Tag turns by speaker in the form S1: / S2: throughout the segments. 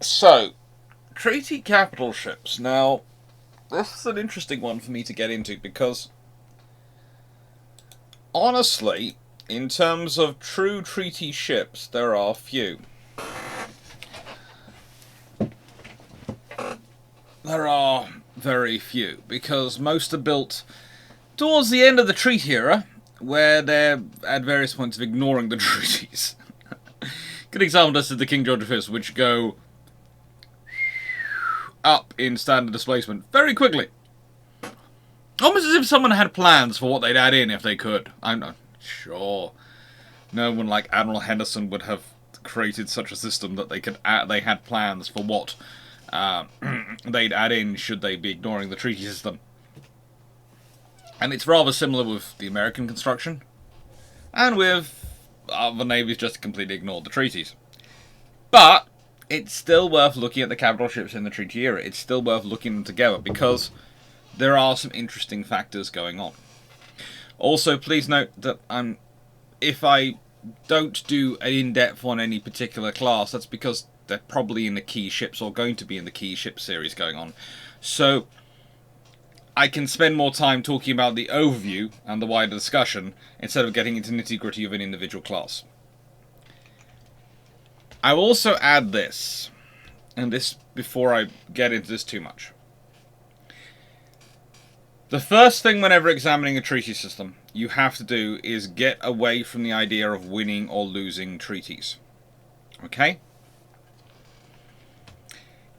S1: So, treaty capital ships. Now, this is an interesting one for me to get into because, honestly, in terms of true treaty ships, there are few. There are very few, because most are built towards the end of the treaty era, where they're at various points of ignoring the treaties. Good example is the King George V, which go up in standard displacement very quickly. Almost as if someone had plans for what they'd add in if they could. I'm not sure. No one like Admiral Henderson would have created such a system that they had plans for what they'd add in should they be ignoring the treaty system. And it's rather similar with the American construction, and with other navies just completely ignored the treaties. But it's still worth looking at the capital ships in the treaty era. It's still worth looking them together because there are some interesting factors going on. Also, please note that if I don't do an in-depth on any particular class, that's because they're probably in the key ships or going to be in the key ship series going on. So I can spend more time talking about the overview and the wider discussion instead of getting into nitty-gritty of an individual class. I will also add this, and this before I get into this too much. The first thing whenever examining a treaty system you have to do is get away from the idea of winning or losing treaties. Okay?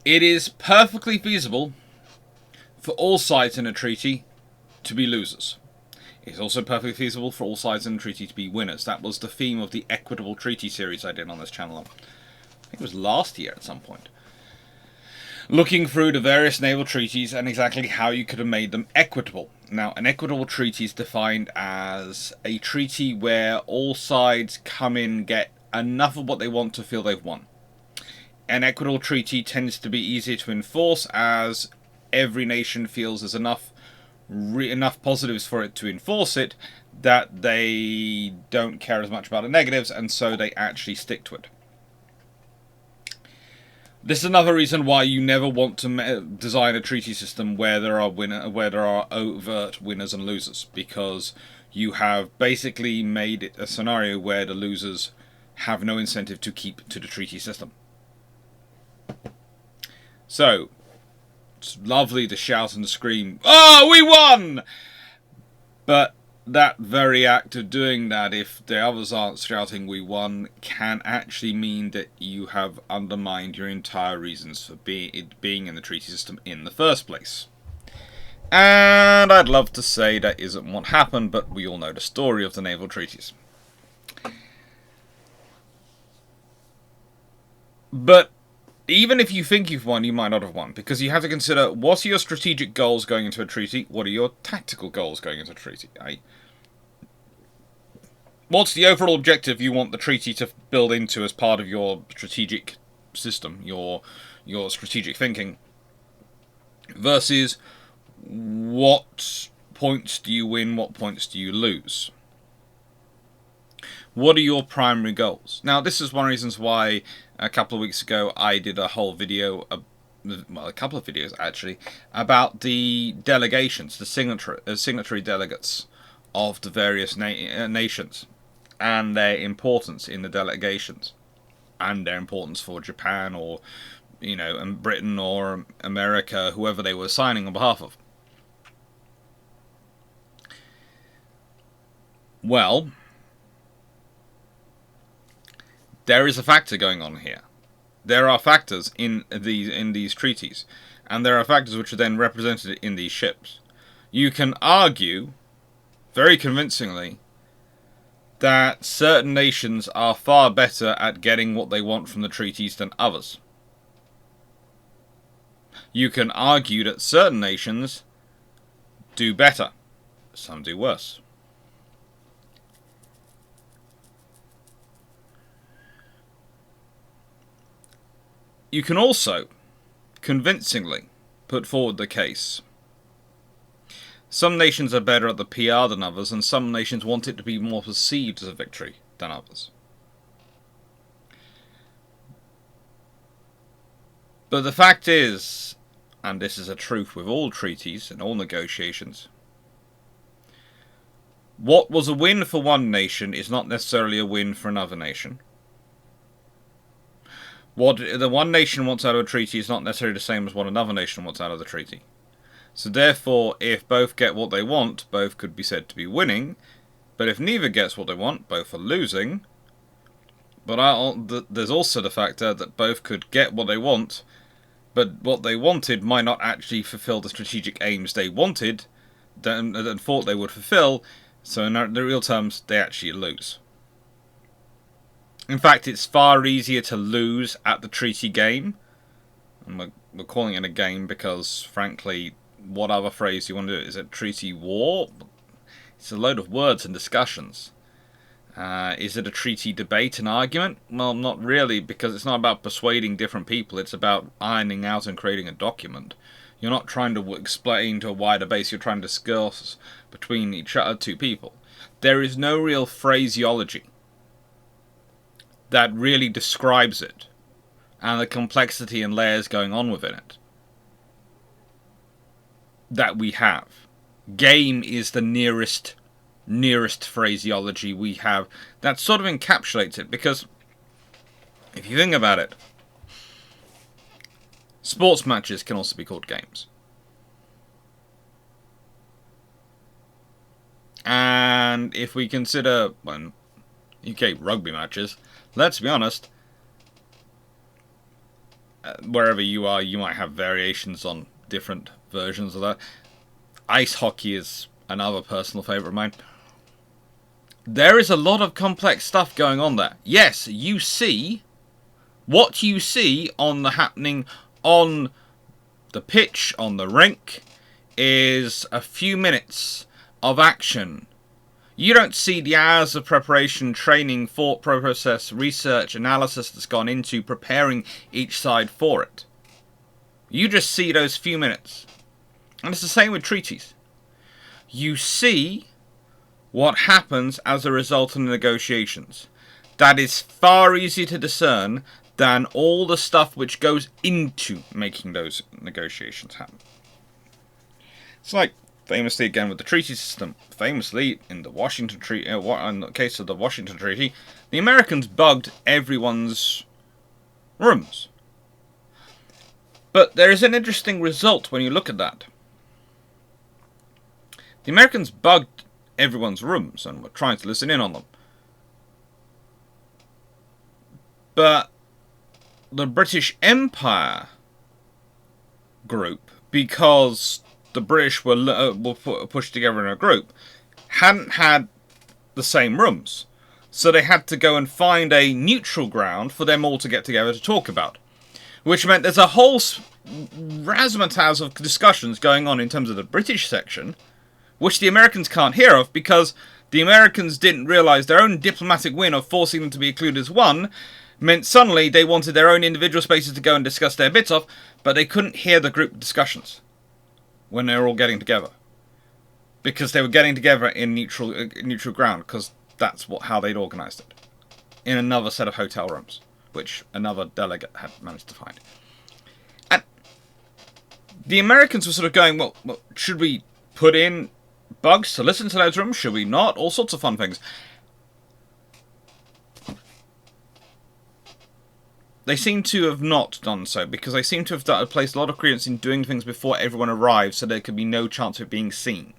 S1: It is perfectly feasible for all sides in a treaty to be losers. It's also perfectly feasible for all sides in a treaty to be winners. That was the theme of the Equitable Treaty series I did on this channel. I think it was last year at some point. Looking through the various naval treaties and exactly how you could have made them equitable. Now, an equitable treaty is defined as a treaty where all sides come in, get enough of what they want to feel they've won. An equitable treaty tends to be easier to enforce as every nation feels there's enough positives for it to enforce it that they don't care as much about the negatives, and so they actually stick to it. This is another reason why you never want to design a treaty system where there are overt winners and losers, because you have basically made it a scenario where the losers have no incentive to keep to the treaty system. So, it's lovely to shout and scream, "Oh, we won!" But that very act of doing that, if the others aren't shouting "we won," can actually mean that you have undermined your entire reasons for being in the treaty system in the first place. And I'd love to say that isn't what happened, but we all know the story of the naval treaties. But even if you think you've won, you might not have won, because you have to consider, what are your strategic goals going into a treaty? What are your tactical goals going into a treaty? What's the overall objective you want the treaty to build into as part of your strategic system, your strategic thinking, versus what points do you win, what points do you lose? What are your primary goals? Now, this is one of the reasons why a couple of weeks ago I did a whole video, a couple of videos actually, about the delegations, the signatory delegates of the various nations, and their importance in the delegations, and their importance for Japan or, and Britain or America, whoever they were signing on behalf of. Well, there is a factor going on here. There are factors in these treaties, and there are factors which are then represented in these ships. You can argue, very convincingly, that certain nations are far better at getting what they want from the treaties than others. You can argue that certain nations do better, some do worse. You can also convincingly put forward the case. Some nations are better at the PR than others, and some nations want it to be more perceived as a victory than others. But the fact is, and this is a truth with all treaties and all negotiations, what was a win for one nation is not necessarily a win for another nation. What the one nation wants out of a treaty is not necessarily the same as what another nation wants out of the treaty. So therefore, if both get what they want, both could be said to be winning. But if neither gets what they want, both are losing. But there's also the factor that both could get what they want, but what they wanted might not actually fulfill the strategic aims they wanted and thought they would fulfill. So in the real terms, they actually lose. In fact, it's far easier to lose at the treaty game. And we're calling it a game because, frankly, what other phrase you want to do? Is it treaty war? It's a load of words and discussions. Is it a treaty debate and argument? Well, not really, because it's not about persuading different people. It's about ironing out and creating a document. You're not trying to explain to a wider base. You're trying to discuss between each other, two people. There is no real phraseology that really describes it and the complexity and layers going on within it that we have. Game is the nearest phraseology we have that sort of encapsulates it, because if you think about it, sports matches can also be called games. And if we consider UK rugby matches, let's be honest, wherever you are, you might have variations on different versions of that. Ice hockey is another personal favourite of mine. There is a lot of complex stuff going on there. Yes, you see what you see on the happening on the pitch, on the rink, is a few minutes of action. You don't see the hours of preparation, training, thought process, research, analysis that's gone into preparing each side for it. You just see those few minutes. And it's the same with treaties. You see what happens as a result of the negotiations. That is far easier to discern than all the stuff which goes into making those negotiations happen. It's like, famously again with the treaty system, famously in the Washington Treaty, in the case of the Washington Treaty, the Americans bugged everyone's rooms. But there is an interesting result when you look at that. The Americans bugged everyone's rooms and were trying to listen in on them. But the British Empire group, because the British were pushed together in a group, hadn't had the same rooms. So they had to go and find a neutral ground for them all to get together to talk about. Which meant there's a whole razzmatazz of discussions going on in terms of the British section, which the Americans can't hear of because the Americans didn't realise their own diplomatic win of forcing them to be included as one meant suddenly they wanted their own individual spaces to go and discuss their bits off, but they couldn't hear the group discussions when they were all getting together. Because they were getting together in neutral ground, because that's how they'd organised it. In another set of hotel rooms, which another delegate had managed to find. And the Americans were sort of going, well should we put in bugs to listen to those rooms? Should we not? All sorts of fun things. They seem to have not done so, because they seem to have placed a lot of credence in doing things before everyone arrives, so there could be no chance of it being seen.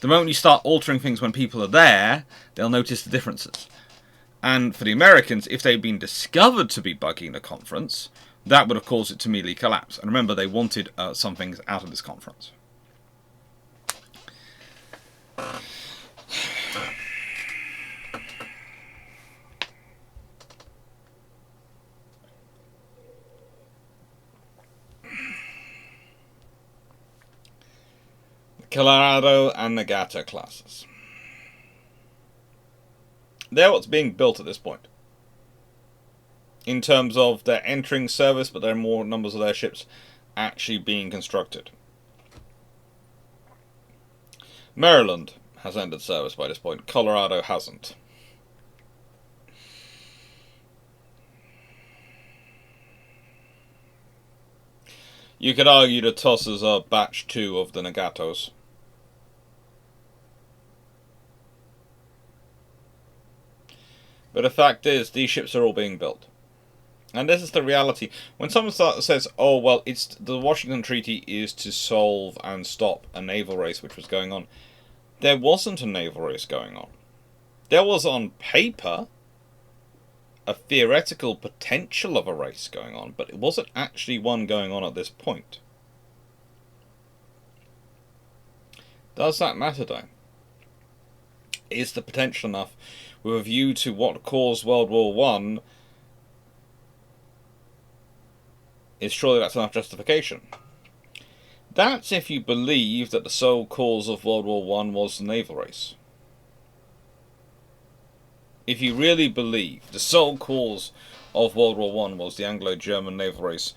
S1: The moment you start altering things when people are there, they'll notice the differences. And for the Americans, if they'd been discovered to be bugging the conference, that would have caused it to immediately collapse. And remember, they wanted some things out of this conference. Colorado and Nagata classes. They're what's being built at this point. In terms of they're entering service, but there are more numbers of their ships actually being constructed. Maryland has ended service by this point. Colorado hasn't. You could argue the Tossers are batch 2 of the Nagatos. But the fact is, these ships are all being built. And this is the reality. When someone says, oh, well, it's the Washington Treaty is to solve and stop a naval race which was going on. There wasn't a naval race going on. There was, on paper, a theoretical potential of a race going on, but it wasn't actually one going on at this point. Does that matter, though? Is the potential enough with a view to what caused World War One? Is surely that's enough justification. That's if you believe that the sole cause of World War One was the naval race. If you really believe the sole cause of World War One was the Anglo-German naval race,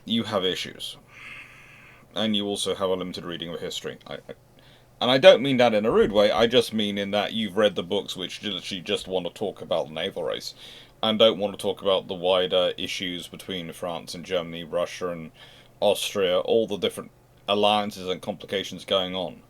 S1: you have issues. And you also have a limited reading of history. And I don't mean that in a rude way, I just mean in that you've read the books which literally just want to talk about the naval race, and don't want to talk about the wider issues between France and Germany, Russia and Austria, all the different alliances and complications going on.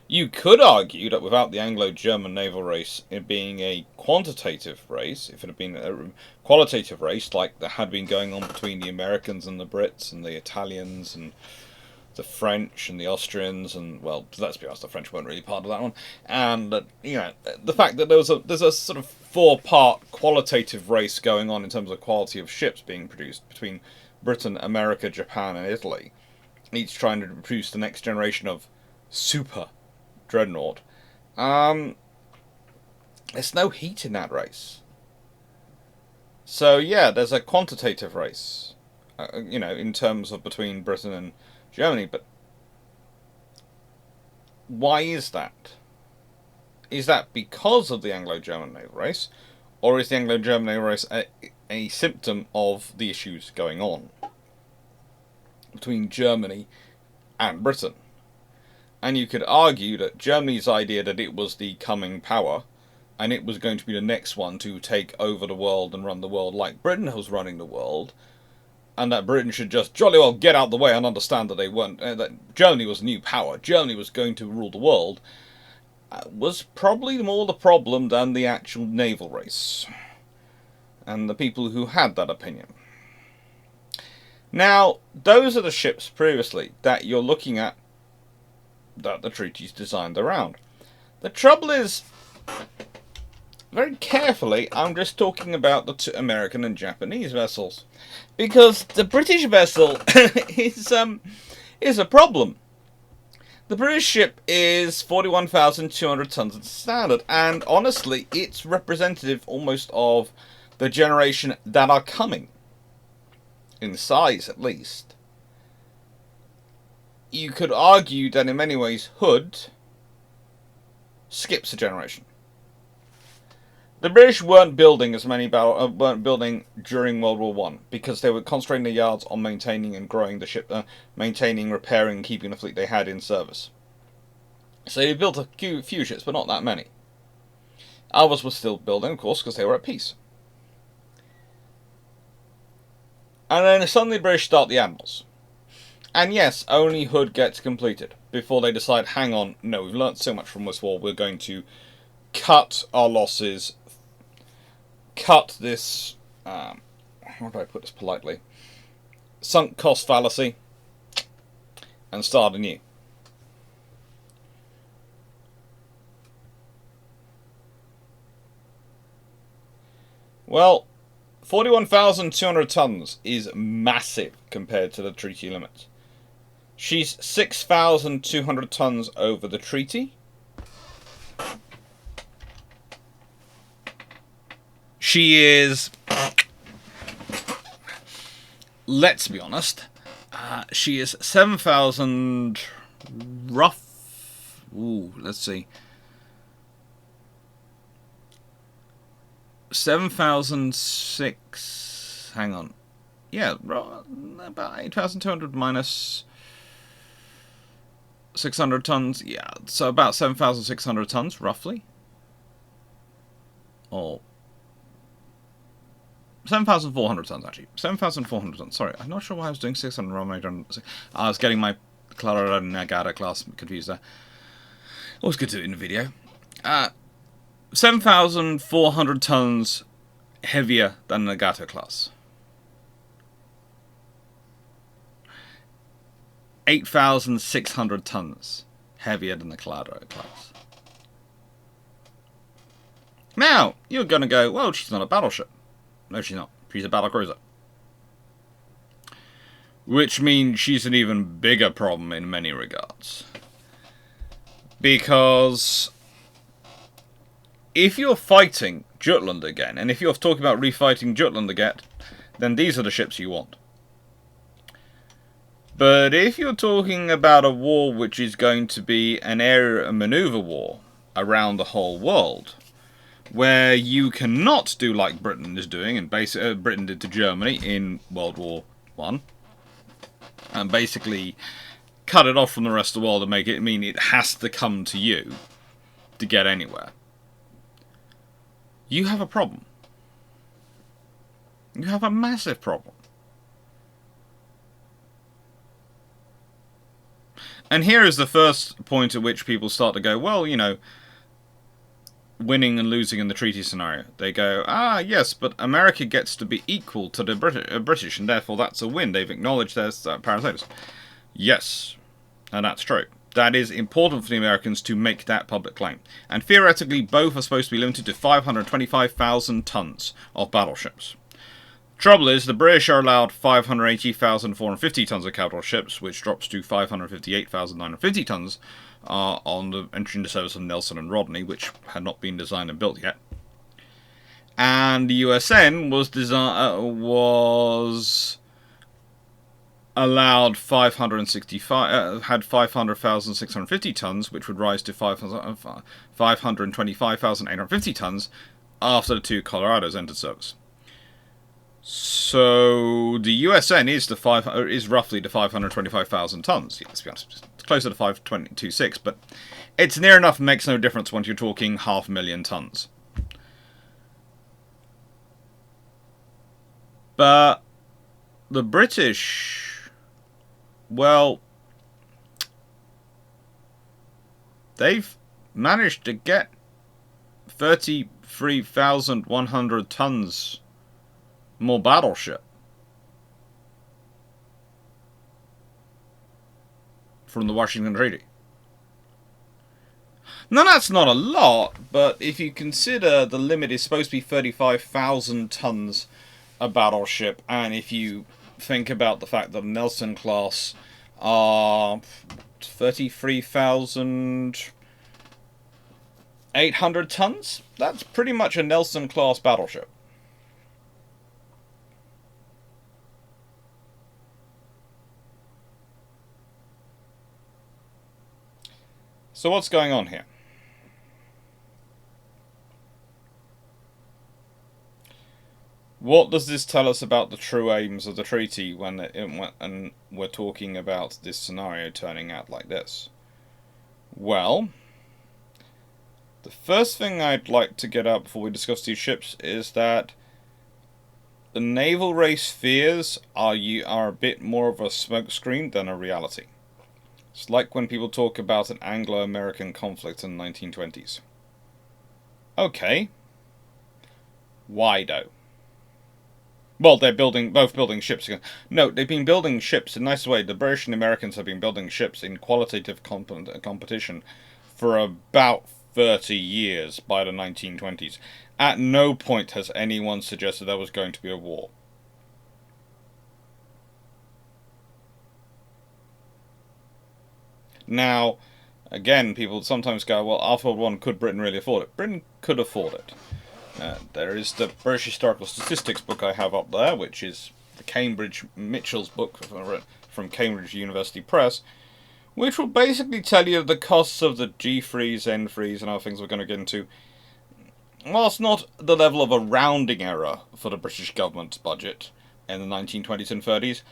S1: You could argue that without the Anglo-German naval race it being a quantitative race, if it had been a qualitative race like that had been going on between the Americans and the Brits and the Italians and the French and the Austrians, and, well, let's be honest, the French weren't really part of that one. And, the fact that there's a sort of 4-part qualitative race going on in terms of quality of ships being produced between Britain, America, Japan, and Italy, each trying to produce the next generation of super dreadnought. There's no heat in that race. So, yeah, there's a quantitative race, in terms of between Britain and Germany, but why is that? Is that because of the Anglo-German naval race, or is the Anglo-German naval race a symptom of the issues going on between Germany and Britain? And you could argue that Germany's idea that it was the coming power, and it was going to be the next one to take over the world and run the world like Britain was running the world, and that Britain should just jolly well get out of the way and understand that they weren't, that Germany was a new power, Germany was going to rule the world, was probably more the problem than the actual naval race, and the people who had that opinion. Now, those are the ships previously that you're looking at that the treaty's designed around. The trouble is, very carefully, I'm just talking about the American and Japanese vessels, because the British vessel is a problem. The British ship is 41,200 tons at standard, and honestly, it's representative almost of the generation that are coming, in size at least. You could argue that in many ways Hood skips a generation. The British weren't building as many weren't building during World War One because they were concentrating their yards on maintaining and growing the ship, maintaining, repairing, and keeping the fleet they had in service. So they built a few ships, but not that many. Others were still building, of course, because they were at peace. And then suddenly the British start the Admirals. And yes, only Hood gets completed before they decide, hang on, no, we've learnt so much from this war, we're going to cut our losses, cut this, how do I put this politely, sunk cost fallacy, and start anew. Well, 41,200 tons is massive compared to the treaty limit. She's 6,200 tons over the treaty. She is, let's be honest, she is 7,000 rough, let's see, 7,006, hang on, yeah, about 8,200 minus 600 tons, yeah, so about 7,600 tons, roughly. Oh. 7,400 tons, actually. 7,400 tons. Sorry, I'm not sure why I was doing 600 rather than 800. I was getting my Clarke and Nagata class confused there. Always good to do it in a video. 7,400 tons heavier than the Nagata class. 8,600 tons heavier than the Clarke class. Now, you're going to go, well, she's not a battleship. No, she's not. She's a battlecruiser. Which means she's an even bigger problem in many regards. Because if you're fighting Jutland again, and if you're talking about refighting Jutland again, then these are the ships you want. But if you're talking about a war which is going to be an area of maneuver war around the whole world, where you cannot do like Britain is doing, and Britain did to Germany in World War I, and basically cut it off from the rest of the world and make it mean it has to come to you to get anywhere, you have a problem. You have a massive problem. And here is the first point at which people start to go, well, you know, winning and losing in the treaty scenario. They go, yes, but America gets to be equal to the British, and therefore that's a win. They've acknowledged their parasitis. Yes, and that's true. That is important for the Americans to make that public claim. And theoretically, both are supposed to be limited to 525,000 tons of battleships. Trouble is, the British are allowed 580,450 tons of capital ships, which drops to 558,950 tons on the entry into service of Nelson and Rodney, which had not been designed and built yet. And the USN was allowed 500,650 tons, which would rise to 525,850 tons after the two Colorados entered service. So the USN is roughly to 525,000 tons. Yeah, let's be honest, it's closer to 526, but it's near enough. Makes no difference when you're talking 500,000 tons. But the British, well, they've managed to get 33,100 tons more battleship from the Washington Treaty. Now that's not a lot, but if you consider the limit is supposed to be 35,000 tons a battleship, and if you think about the fact that Nelson class are 33,800 tons, that's pretty much a Nelson class battleship. So what's going on here? What does this tell us about the true aims of the treaty when we're talking about this scenario turning out like this? Well, the first thing I'd like to get out before we discuss these ships is that the naval race fears are a bit more of a smokescreen than a reality. It's like when people talk about an Anglo-American conflict in the 1920s. Okay. Why though? Well, they're both building ships again. No, they've been building ships in a nice way. The British and Americans have been building ships in qualitative competition for about 30 years by the 1920s. At no point has anyone suggested there was going to be a war. Now, again, people sometimes go, well, after World War I, could Britain really afford it? Britain could afford it. There is the British Historical Statistics book I have up there, which is the Cambridge Mitchell's book from Cambridge University Press, which will basically tell you the costs of the G-freeze, N-freeze, and other things we're going to get into. Whilst not the level of a rounding error for the British government's budget in the 1920s and 30s,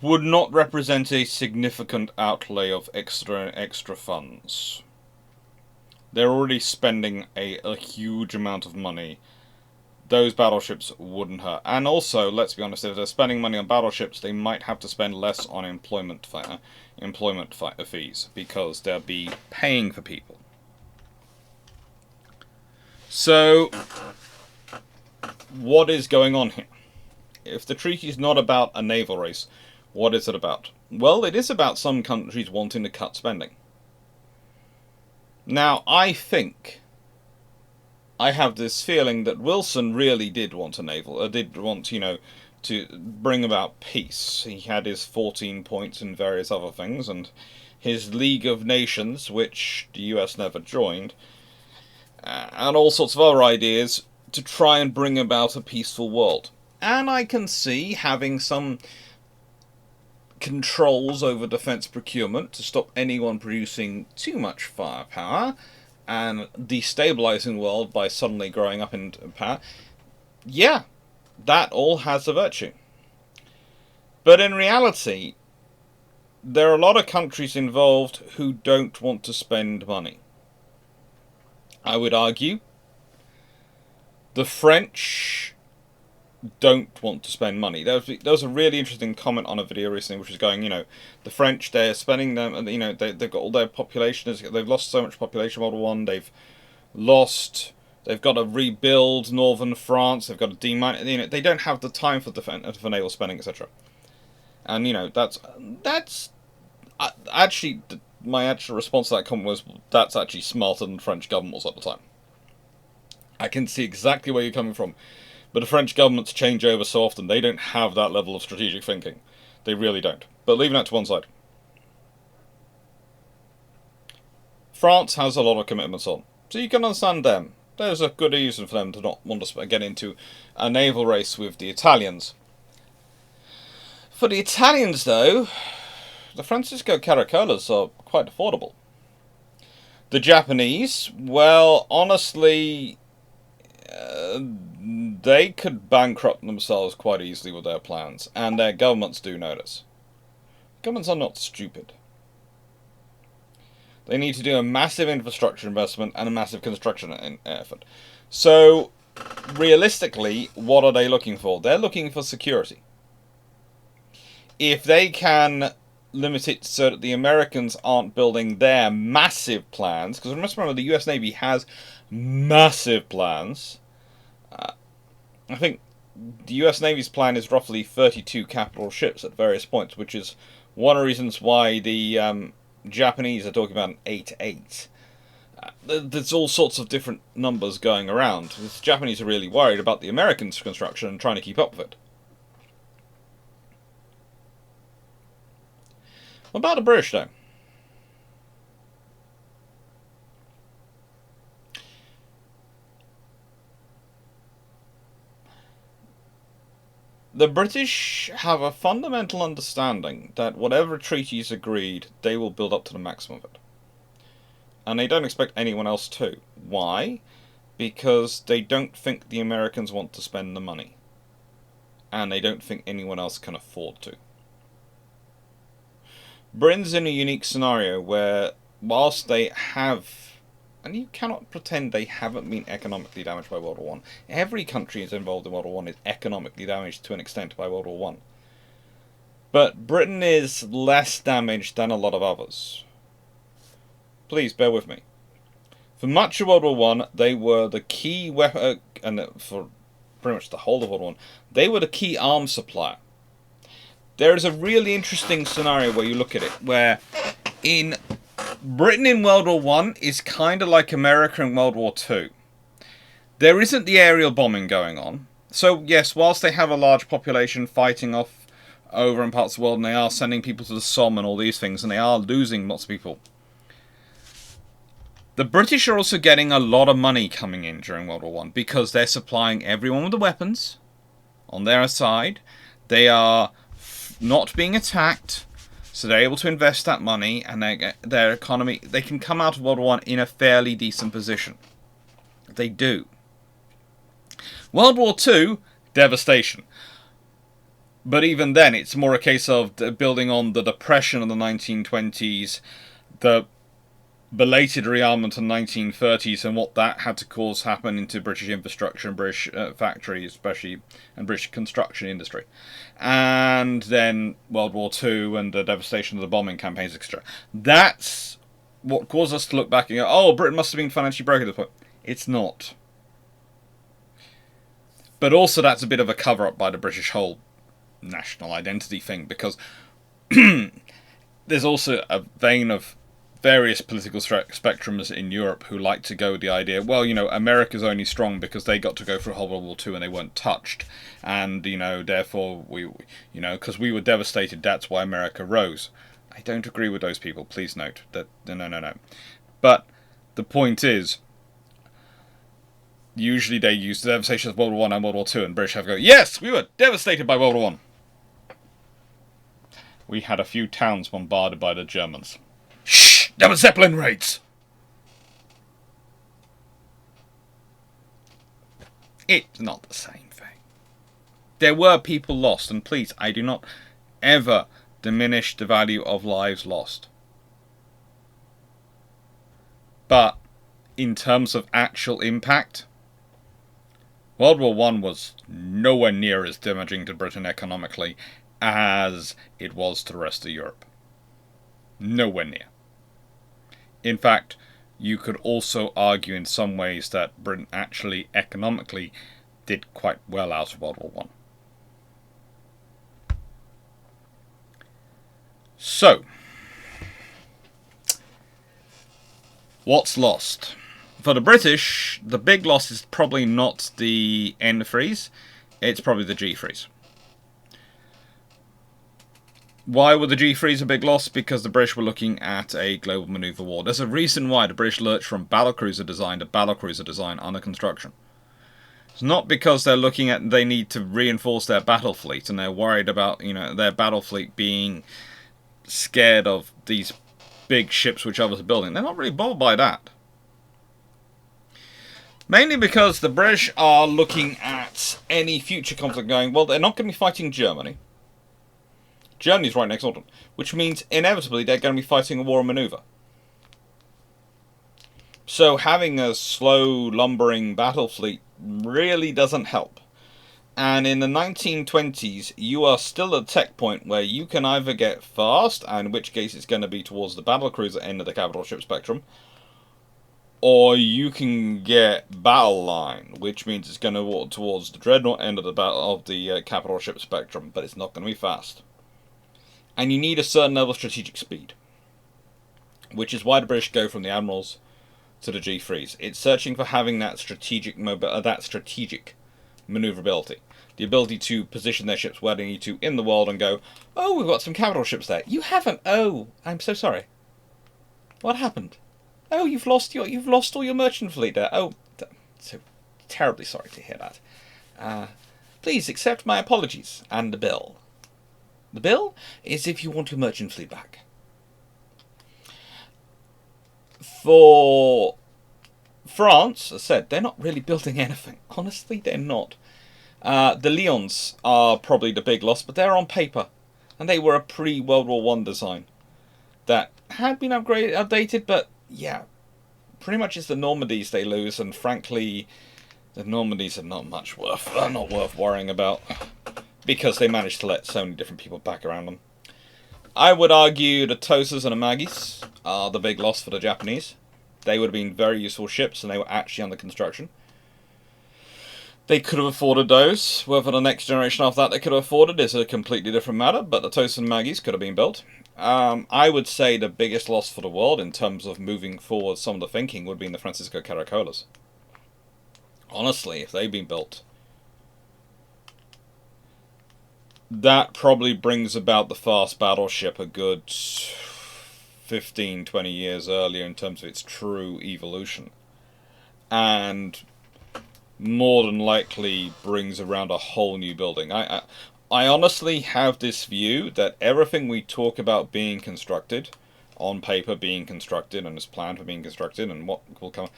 S1: would not represent a significant outlay of extra funds. They're already spending a huge amount of money those battleships wouldn't hurt. And also, let's be honest, if they're spending money on battleships, they might have to spend less on employment fees, because they'll be paying for people. So, what is going on here? If the treaty is not about a naval race, what is it about? Well, it is about some countries wanting to cut spending. Now, I have this feeling that Wilson really did want a naval, did want, to bring about peace. He had his 14 points and various other things, and his League of Nations, which the US never joined, and all sorts of other ideas to try and bring about a peaceful world. And I can see having some controls over defense procurement to stop anyone producing too much firepower and destabilizing the world by suddenly growing up in power. Yeah, that all has a virtue. But in reality, there are a lot of countries involved who don't want to spend money. I would argue the French don't want to spend money. There was a really interesting comment on a video recently, which was going, the French, they're spending them, and they've got all their population, they've lost so much population in World War I, they've got to rebuild northern France, they've got to demine, they don't have the time for naval spending, etc. And that's actually my actual response to that comment was, that's actually smarter than the French government was at the time. I can see exactly where you're coming from. But the French governments change over so often, they don't have that level of strategic thinking. They really don't. But leaving that to one side. France has a lot of commitments on. So you can understand them. There's a good reason for them to not want to get into a naval race with the Italians. For the Italians, though, the Francisco Caracolas are quite affordable. The Japanese, well, honestly, they could bankrupt themselves quite easily with their plans, and their governments do notice. Governments are not stupid. They need to do a massive infrastructure investment and a massive construction effort. So, realistically, what are they looking for? They're looking for security. If they can limit it so that the Americans aren't building their massive plans, because remember, the US Navy has massive plans. I think the US Navy's plan is roughly 32 capital ships at various points, which is one of the reasons why the Japanese are talking about an 8-8. There's all sorts of different numbers going around. The Japanese are really worried about the Americans' construction and trying to keep up with it. What about the British, though? The British have a fundamental understanding that whatever treaty is agreed, they will build up to the maximum of it. And they don't expect anyone else to. Why? Because they don't think the Americans want to spend the money. And they don't think anyone else can afford to. Britain's in a unique scenario where, whilst they have, and you cannot pretend they haven't been economically damaged by World War I. Every country is involved in World War I is economically damaged to an extent by World War I. But Britain is less damaged than a lot of others. Please bear with me. For much of World War I, they were the key weapon, and for pretty much the whole of World War I, they were the key arms supplier. There is a really interesting scenario where you look at it, where in Britain in World War I is kind of like America in World War II. There isn't the aerial bombing going on. So, yes, whilst they have a large population fighting off over in parts of the world, and they are sending people to the Somme and all these things, and they are losing lots of people, the British are also getting a lot of money coming in during World War I, because they're supplying everyone with the weapons on their side. They are not being attacked. So they're able to invest that money, and their economy, they can come out of World War I in a fairly decent position. They do. World War II, devastation. But even then, it's more a case of building on the depression of the 1920s, the belated rearmament in the 1930s and what that had to cause happen into British infrastructure and British factories, especially, and British construction industry. And then World War II and the devastation of the bombing campaigns, etc. That's what caused us to look back and go, oh, Britain must have been financially broke at this point. It's not. But also that's a bit of a cover-up by the British whole national identity thing, because there's also a vein of various political spectrums in Europe who like to go with the idea, well, America's only strong because they got to go through World War II and they weren't touched, and therefore because we were devastated, that's why America rose. I don't agree with those people. Please note that no. But the point is, usually they use the devastation of World War I and World War II, and British have to go, yes, we were devastated by World War I. We had a few towns bombarded by the Germans. Shh! There were Zeppelin raids! It's not the same thing. There were people lost, and please, I do not ever diminish the value of lives lost. But, in terms of actual impact, World War I was nowhere near as damaging to Britain economically as it was to the rest of Europe. Nowhere near. In fact, you could also argue in some ways that Britain actually economically did quite well out of World War I. So, what's lost? For the British, the big loss is probably not the N freeze, it's probably the G freeze. Why were the G freeze a big loss? Because the British were looking at a global manoeuvre war. There's a reason why the British lurched from battlecruiser design to battlecruiser design under construction. It's not because they're looking at they need to reinforce their battle fleet and they're worried about their battle fleet being scared of these big ships which others are building. They're not really bothered by that. Mainly because the British are looking at any future conflict going, well, they're not going to be fighting Germany. Germany's right next door to them, which means inevitably they're going to be fighting a war of manoeuvre. So having a slow, lumbering battle fleet really doesn't help. And in the 1920s, you are still at a tech point where you can either get fast, and in which case it's going to be towards the battlecruiser end of the capital ship spectrum, or you can get battle line, which means it's going to walk towards the dreadnought end of the capital ship spectrum, but it's not going to be fast. And you need a certain level of strategic speed, which is why the British go from the admirals to the G freeze. It's searching for having that strategic maneuverability, the ability to position their ships where they need to in the world and go, oh, we've got some capital ships there. You haven't. Oh, I'm so sorry. What happened? Oh, you've lost all your merchant fleet there. Oh, so terribly sorry to hear that. Please accept my apologies and the bill. The bill is if you want your merchant fleet back. For France, as I said, they're not really building anything. Honestly, they're not. The Lions are probably the big loss, but they're on paper. And they were a pre-World War I design that had been updated, but yeah, pretty much it's the Normandies they lose, and frankly, the Normandies are not worth worrying about, because they managed to let so many different people back around them. I would argue the Tosas and the Magis are the big loss for the Japanese. They would have been very useful ships, and they were actually under construction. They could have afforded those. Whether the next generation after that they could have afforded is a completely different matter, but the Tosas and Magis could have been built. I would say the biggest loss for the world in terms of moving forward some of the thinking would be in the Francisco Caracolas. Honestly, if they'd been built, that probably brings about the fast battleship a good 15, 20 years earlier in terms of its true evolution. And more than likely brings around a whole new building. I honestly have this view that everything we talk about being constructed, on paper being constructed, and is planned for being constructed, and what will come,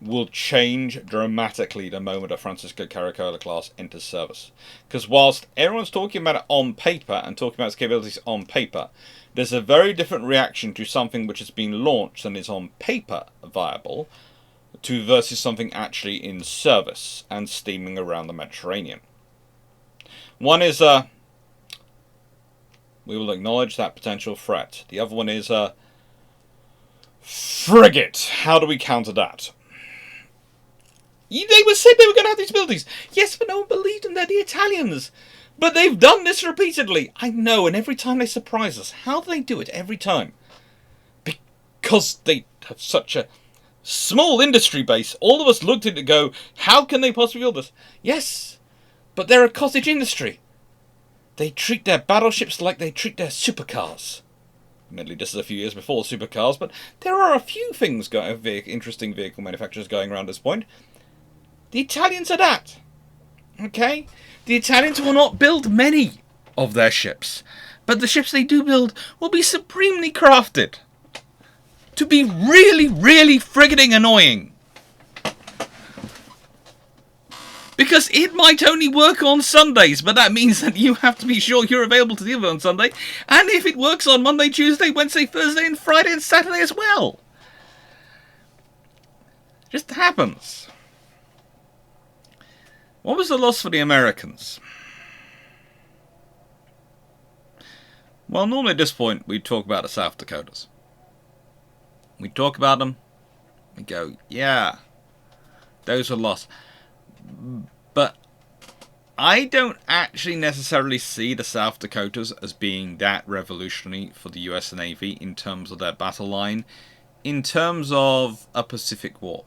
S1: will change dramatically the moment a Francisco Caracola class enters service. Because whilst everyone's talking about it on paper and talking about its capabilities on paper, there's a very different reaction to something which has been launched and is on paper viable to versus something actually in service and steaming around the Mediterranean. One is we will acknowledge that potential threat. The other one is frigate. How do we counter that? They were said they were going to have these abilities. Yes, but no one believed them. They're the Italians. But they've done this repeatedly. I know, and every time they surprise us. How do they do it every time? Because they have such a small industry base. All of us looked at it and go, how can they possibly build this? Yes, but they're a cottage industry. They treat their battleships like they treat their supercars. Admittedly, this is a few years before supercars, but there are a few things interesting vehicle manufacturers going around at this point. The Italians are that. Okay? The Italians will not build many of their ships, but the ships they do build will be supremely crafted to be really, really frigging annoying. Because it might only work on Sundays, but that means that you have to be sure you're available to deal with it on Sunday. And if it works on Monday, Tuesday, Wednesday, Thursday, and Friday and Saturday as well. Just happens. What was the loss for the Americans? Well, normally at this point, we'd talk about the South Dakotas. We'd talk about them. We'd go, yeah, those were lost. But I don't actually necessarily see the South Dakotas as being that revolutionary for the US Navy in terms of their battle line, in terms of a Pacific War.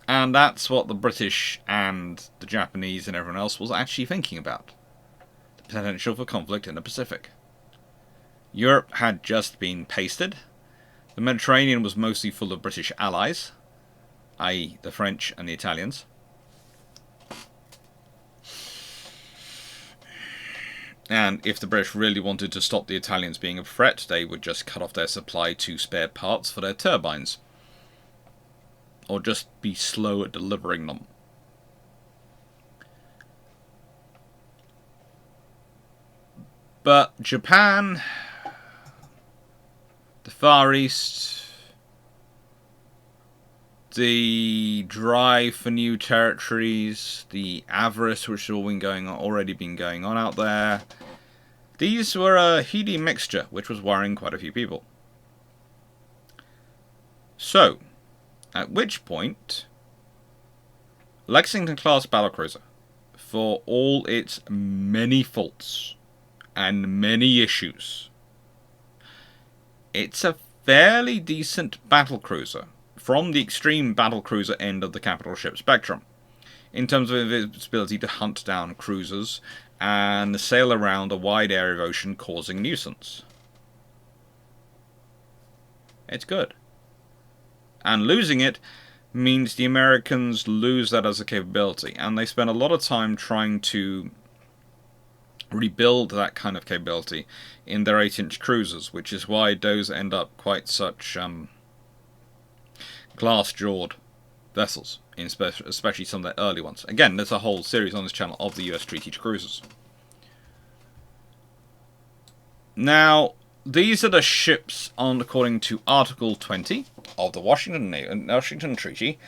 S1: And that's what the British and the Japanese and everyone else was actually thinking about. The potential for conflict in the Pacific. Europe had just been pasted. The Mediterranean was mostly full of British allies, i.e. the French and the Italians. And if the British really wanted to stop the Italians being a threat, they would just cut off their supply to spare parts for their turbines. Or just be slow at delivering them. But Japan, the Far East, the drive for new territories, the avarice which has already been going on out there, these were a heady mixture which was worrying quite a few people. So, at which point, Lexington-class battlecruiser, for all its many faults and many issues, it's a fairly decent battlecruiser from the extreme battlecruiser end of the capital ship spectrum, in terms of its ability to hunt down cruisers and sail around a wide area of ocean causing nuisance. It's good. And losing it means the Americans lose that as a capability. And they spend a lot of time trying to rebuild that kind of capability in their 8-inch cruisers, which is why those end up quite such glass-jawed vessels, especially some of the early ones. Again, there's a whole series on this channel of the US Treaty cruisers. Now, these are the ships according to Article 20 of the Washington Treaty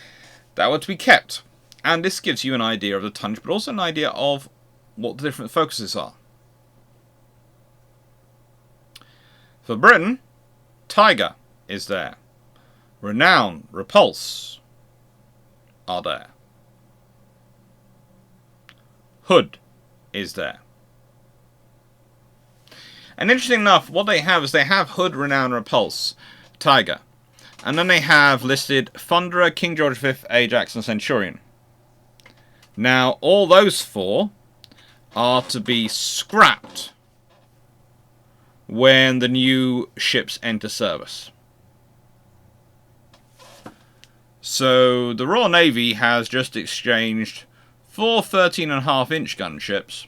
S1: that were to be kept. And this gives you an idea of the tonnage, but also an idea of what the different focuses are. For Britain, Tiger is there. Renown, Repulse are there. Hood is there. And interesting enough, what they have is they have Hood, Renown, Repulse, Tiger. And then they have listed Thunderer, King George V, Ajax, and Centurion. Now, all those four are to be scrapped when the new ships enter service. So, the Royal Navy has just exchanged 4 13.5-inch gunships,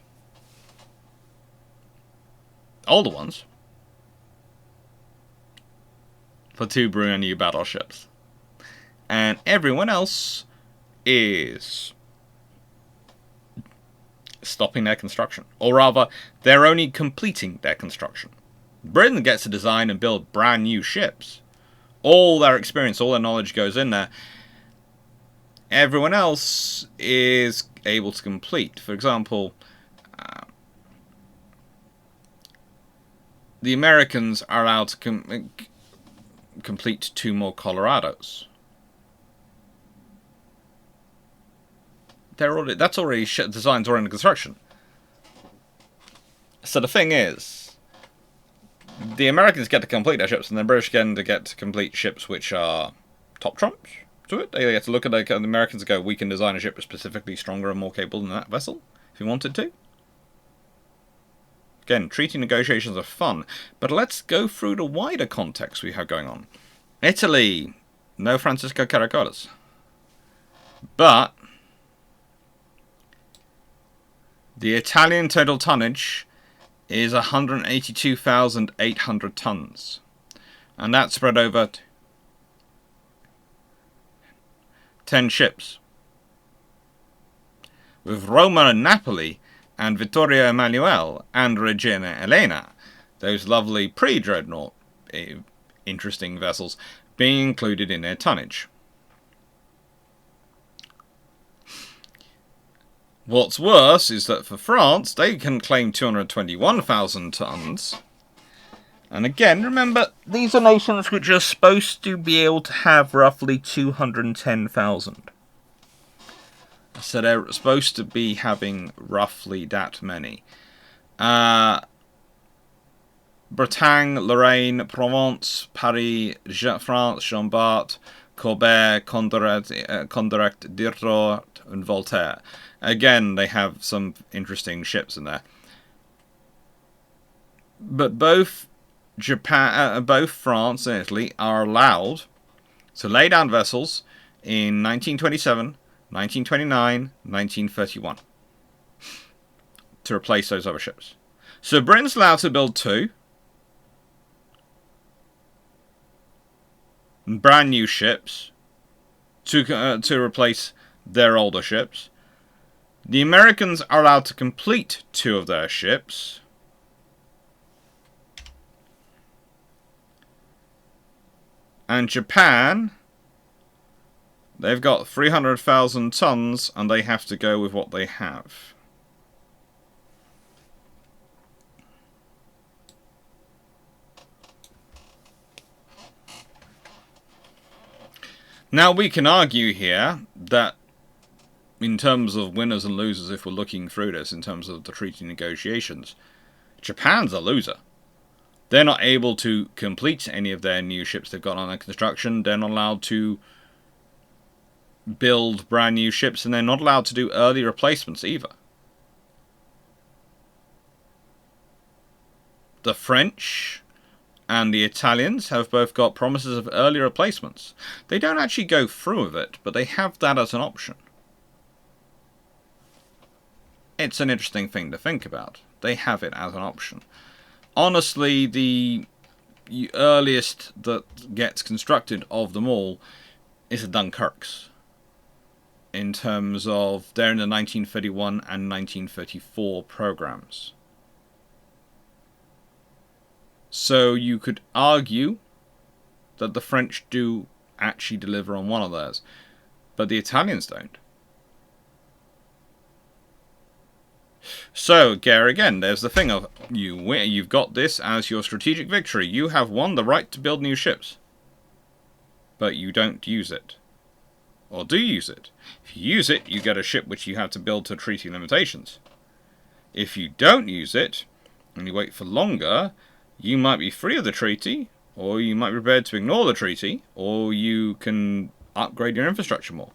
S1: older ones, for 2 brand new battleships. and everyone else is stopping their construction. Or rather, they're only completing their construction. Britain gets to design and build brand new ships. All their experience, all their knowledge goes in there. Everyone else is able to complete. For example, the Americans are allowed to complete 2 more Colorados. That's already design's already in construction. So the thing is, the Americans get to complete their ships, and the British get to complete ships which are top trumps to it. They get to look at the Americans and go, we can design a ship specifically stronger and more capable than that vessel, if we wanted to. Again, treaty negotiations are fun, but let's go through the wider context we have going on. Italy, no Francisco Caracoles. But the Italian total tonnage is 182,800 tons. And that's spread over 10 ships. With Roma and Napoli and Vittorio Emanuele and Regina Elena, those lovely pre-dreadnought interesting vessels, being included in their tonnage. What's worse is that for France, they can claim 221,000 tons. And again, remember, these are nations which are supposed to be able to have roughly 210,000. So they're supposed to be having roughly that many. Bretagne, Lorraine, Provence, Paris, France, Jean Bart, Colbert, Condorcet, Dirdot, and Voltaire. Again, they have some interesting ships in there. But both France and Italy are allowed to lay down vessels in 1927, 1929, 1931 to replace those other ships. So Britain's allowed to build 2 brand new ships to replace their older ships. The Americans are allowed to complete 2 of their ships. And Japan, they've got 300,000 tons, and they have to go with what they have. Now, we can argue here that in terms of winners and losers, if we're looking through this, in terms of the treaty negotiations, Japan's a loser. They're not able to complete any of their new ships they've got under construction. They're not allowed to build brand new ships, and they're not allowed to do early replacements either. The French and the Italians have both got promises of early replacements. They don't actually go through with it, but they have that as an option. It's an interesting thing to think about. They have it as an option. Honestly, the earliest that gets constructed of them all is the Dunkirks. In terms of, they're in the 1931 and 1934 programs. So you could argue that the French do actually deliver on one of theirs, but the Italians don't. So, again, there's the thing of, you've got this as your strategic victory. You have won the right to build new ships. But you don't use it. Or do use it. If you use it, you get a ship which you have to build to treaty limitations. If you don't use it, and you wait for longer, you might be free of the treaty, or you might be prepared to ignore the treaty, or you can upgrade your infrastructure more.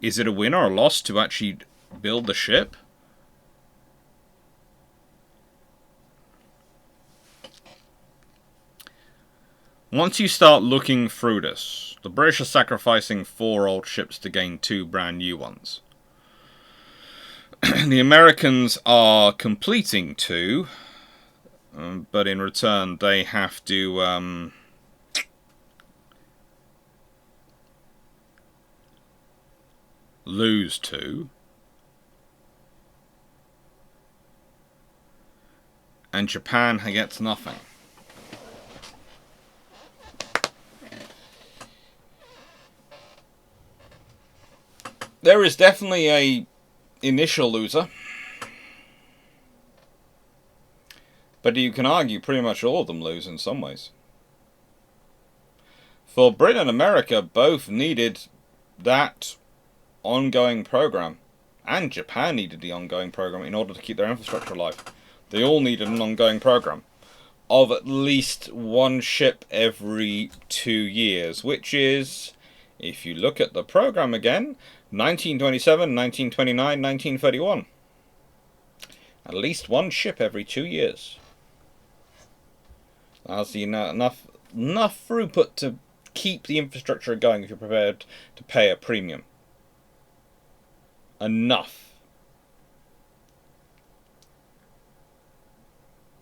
S1: Is it a win or a loss to actually build the ship? Once you start looking through this, the British are sacrificing 4 old ships to gain 2 brand new ones. The Americans are completing 2, but in return they have to lose 2, and Japan gets nothing. There is definitely a initial loser, but you can argue pretty much all of them lose in some ways. For Britain and America, both needed that ongoing program, and Japan needed the ongoing program in order to keep their infrastructure alive. They all needed an ongoing program of at least one ship every 2 years, which is, if you look at the program again, 1927, 1929, 1931. At least one ship every 2 years. That's enough throughput to keep the infrastructure going if you're prepared to pay a premium. Enough.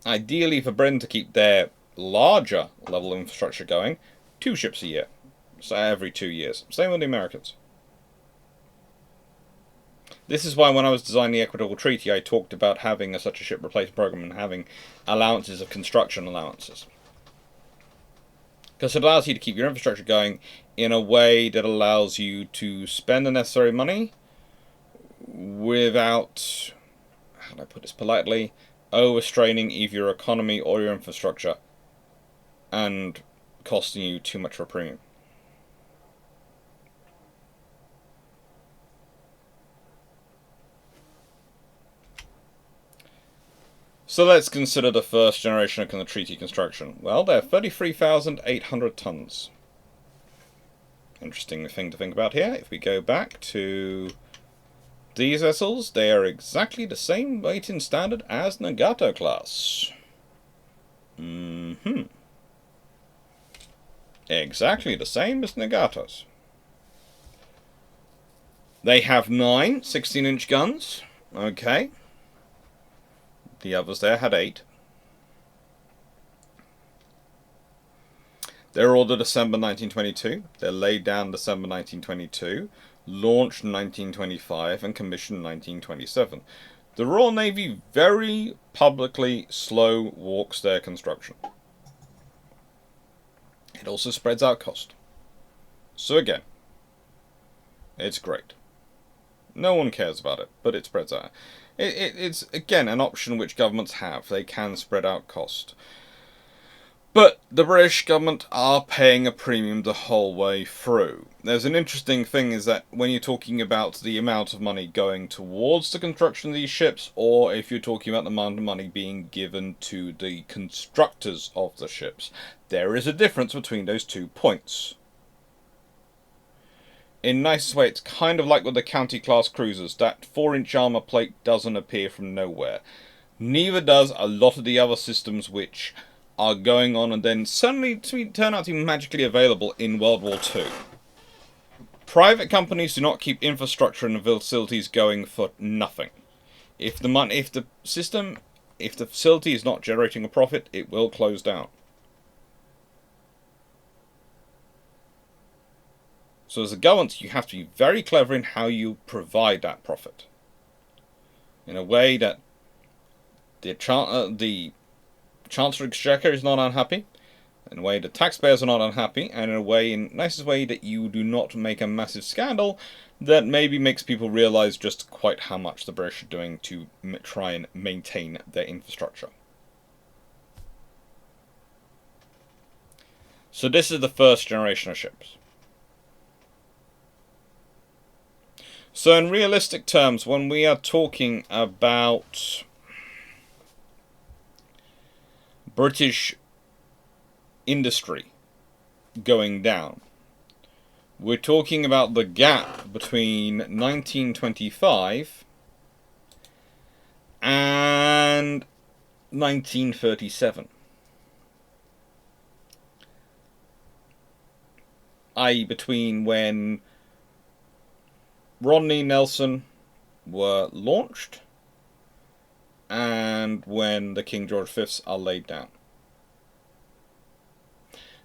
S1: Ideally, for Britain to keep their larger level of infrastructure going, 2 ships a year. So every 2 years. Same with the Americans. This is why when I was designing the Equitable Treaty, I talked about having such a ship replacement program and having allowances of construction allowances. Because it allows you to keep your infrastructure going in a way that allows you to spend the necessary money without, how do I put this politely, overstraining either your economy or your infrastructure and costing you too much for a premium. So let's consider the first generation of the treaty construction. Well, they're 33,800 tons. Interesting thing to think about here. If we go back to these vessels, they are exactly the same weight in standard as Nagato class. Exactly the same as Nagatos. They have 9 16-inch guns. Okay. The others there had 8. They're ordered December 1922. They're laid down December 1922. Launched 1925 and commissioned 1927. The Royal Navy very publicly slow walks their construction. It also spreads out cost. So again, it's great. No one cares about it, but it spreads out. It's, again, an option which governments have. They can spread out cost. But the British government are paying a premium the whole way through. There's an interesting thing is that when you're talking about the amount of money going towards the construction of these ships, or if you're talking about the amount of money being given to the constructors of the ships, there is a difference between those 2 points. In the nicest way, it's kind of like with the county-class cruisers. That 4-inch armor plate doesn't appear from nowhere. Neither does a lot of the other systems which are going on and then suddenly turn out to be magically available in World War II. Private companies do not keep infrastructure and facilities going for nothing. If the facility is not generating a profit, it will close down. So as a government, you have to be very clever in how you provide that profit. In a way that the Chancellor Exchequer is not unhappy, in a way the taxpayers are not unhappy, and in a way, in the nicest way, that you do not make a massive scandal that maybe makes people realise just quite how much the British are doing to try and maintain their infrastructure. So this is the first generation of ships. So in realistic terms, when we are talking about British industry going down, we're talking about the gap between 1925 and 1937. I.e. between when Rodney Nelson were launched and when the King George V's are laid down.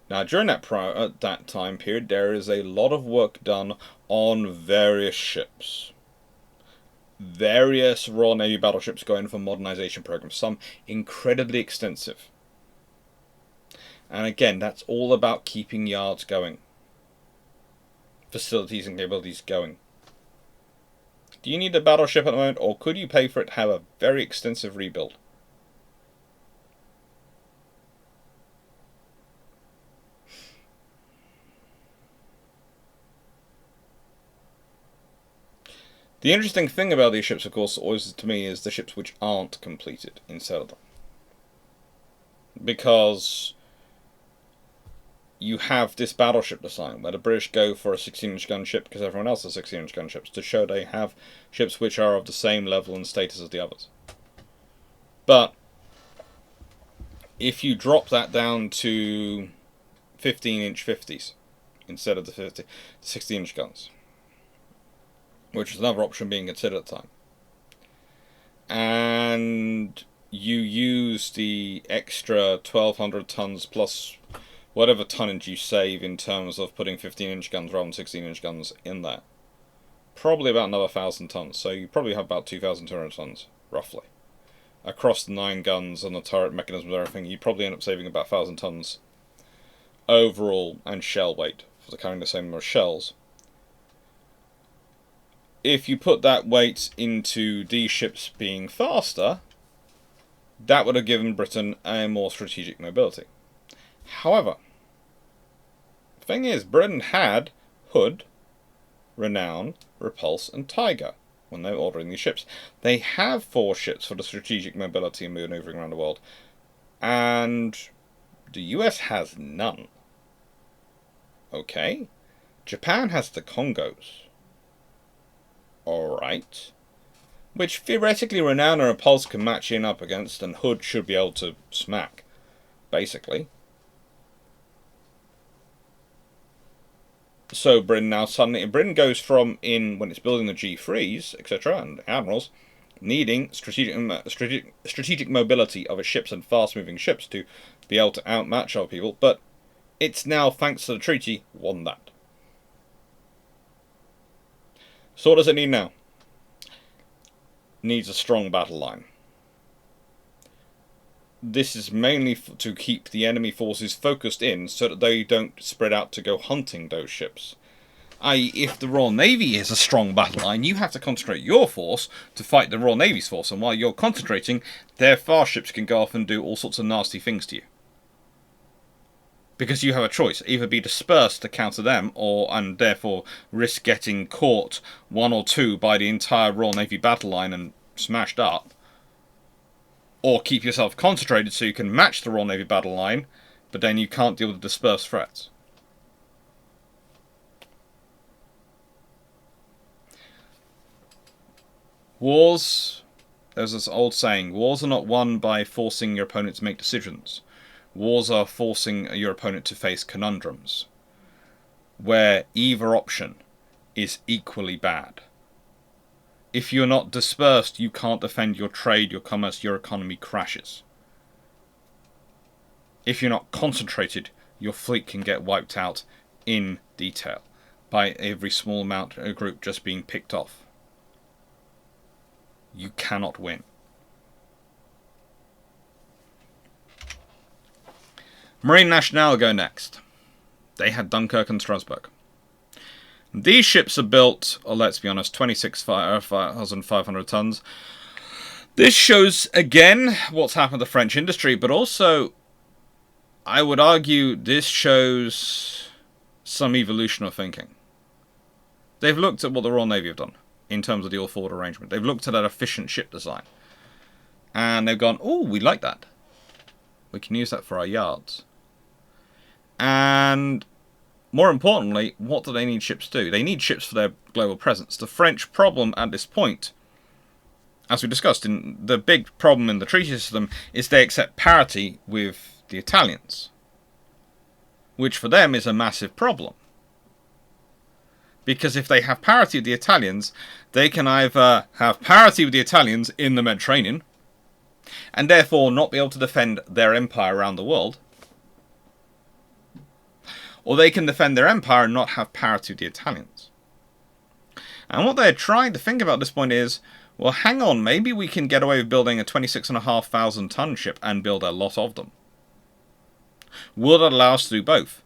S1: Now, during that time period, there is a lot of work done on various ships. Various Royal Navy battleships going for modernization programs, some incredibly extensive. And again, that's all about keeping yards going, facilities and capabilities going. Do you need a battleship at the moment, or could you pay for it to have a very extensive rebuild? The interesting thing about these ships, of course, always to me, is the ships which aren't completed instead of them. Because you have this battleship design where the British go for a 16-inch gun ship because everyone else has 16-inch gun ships to show they have ships which are of the same level and status as the others. But if you drop that down to 15-inch 50s instead of the 16-inch guns, which is another option being considered at the time, and you use the extra 1,200 tons plus whatever tonnage you save in terms of putting 15-inch guns rather than 16-inch guns in there, probably about another 1,000 tons. So you probably have about 2,200 tons, roughly. Across the 9 guns and the turret mechanisms and everything, you probably end up saving about 1,000 tons overall and shell weight for carrying the same number of shells. If you put that weight into these ships being faster, that would have given Britain a more strategic mobility. However, the thing is, Britain had Hood, Renown, Repulse, and Tiger when they were ordering these ships. They have 4 ships for the strategic mobility and maneuvering around the world, and the US has none. Okay, Japan has the Congos. Alright. Which theoretically Renown and Repulse can match in up against, and Hood should be able to smack, basically. So Britain now suddenly, Britain goes from, when it's building the G3s, etc., and admirals, needing strategic mobility of its ships and fast-moving ships to be able to outmatch other people, but it's now, thanks to the treaty, won that. So what does it need now? It needs a strong battle line. This is mainly to keep the enemy forces focused in so that they don't spread out to go hunting those ships. I.e., if the Royal Navy is a strong battle line, you have to concentrate your force to fight the Royal Navy's force, and while you're concentrating, their fast ships can go off and do all sorts of nasty things to you. Because you have a choice, either be dispersed to counter them, and therefore risk getting caught 1 or 2 by the entire Royal Navy battle line and smashed up, or keep yourself concentrated so you can match the Royal Navy battle line, but then you can't deal with the dispersed threats. Wars, there's this old saying, wars are not won by forcing your opponent to make decisions. Wars are forcing your opponent to face conundrums, where either option is equally bad. If you're not dispersed, you can't defend your trade, your commerce, your economy crashes. If you're not concentrated, your fleet can get wiped out in detail by every small amount of group just being picked off. You cannot win. Marine Nationale go next. They had Dunkirk and Strasbourg. These ships are built, let's be honest, 26,500 tons. This shows, again, what's happened to the French industry, but also, I would argue, this shows some evolution of thinking. They've looked at what the Royal Navy have done in terms of the all-forward arrangement. They've looked at that efficient ship design. And they've gone, oh, we like that. We can use that for our yards. And more importantly, what do they need ships to do? They need ships for their global presence. The French problem at this point, as we discussed, the big problem in the treaty system is they accept parity with the Italians, which for them is a massive problem. Because if they have parity with the Italians, they can either have parity with the Italians in the Mediterranean, and therefore not be able to defend their empire around the world, or they can defend their empire and not have power to the Italians. And what they're trying to think about at this point is, well, hang on, maybe we can get away with building a 26,500 ton ship and build a lot of them. Will that allow us to do both?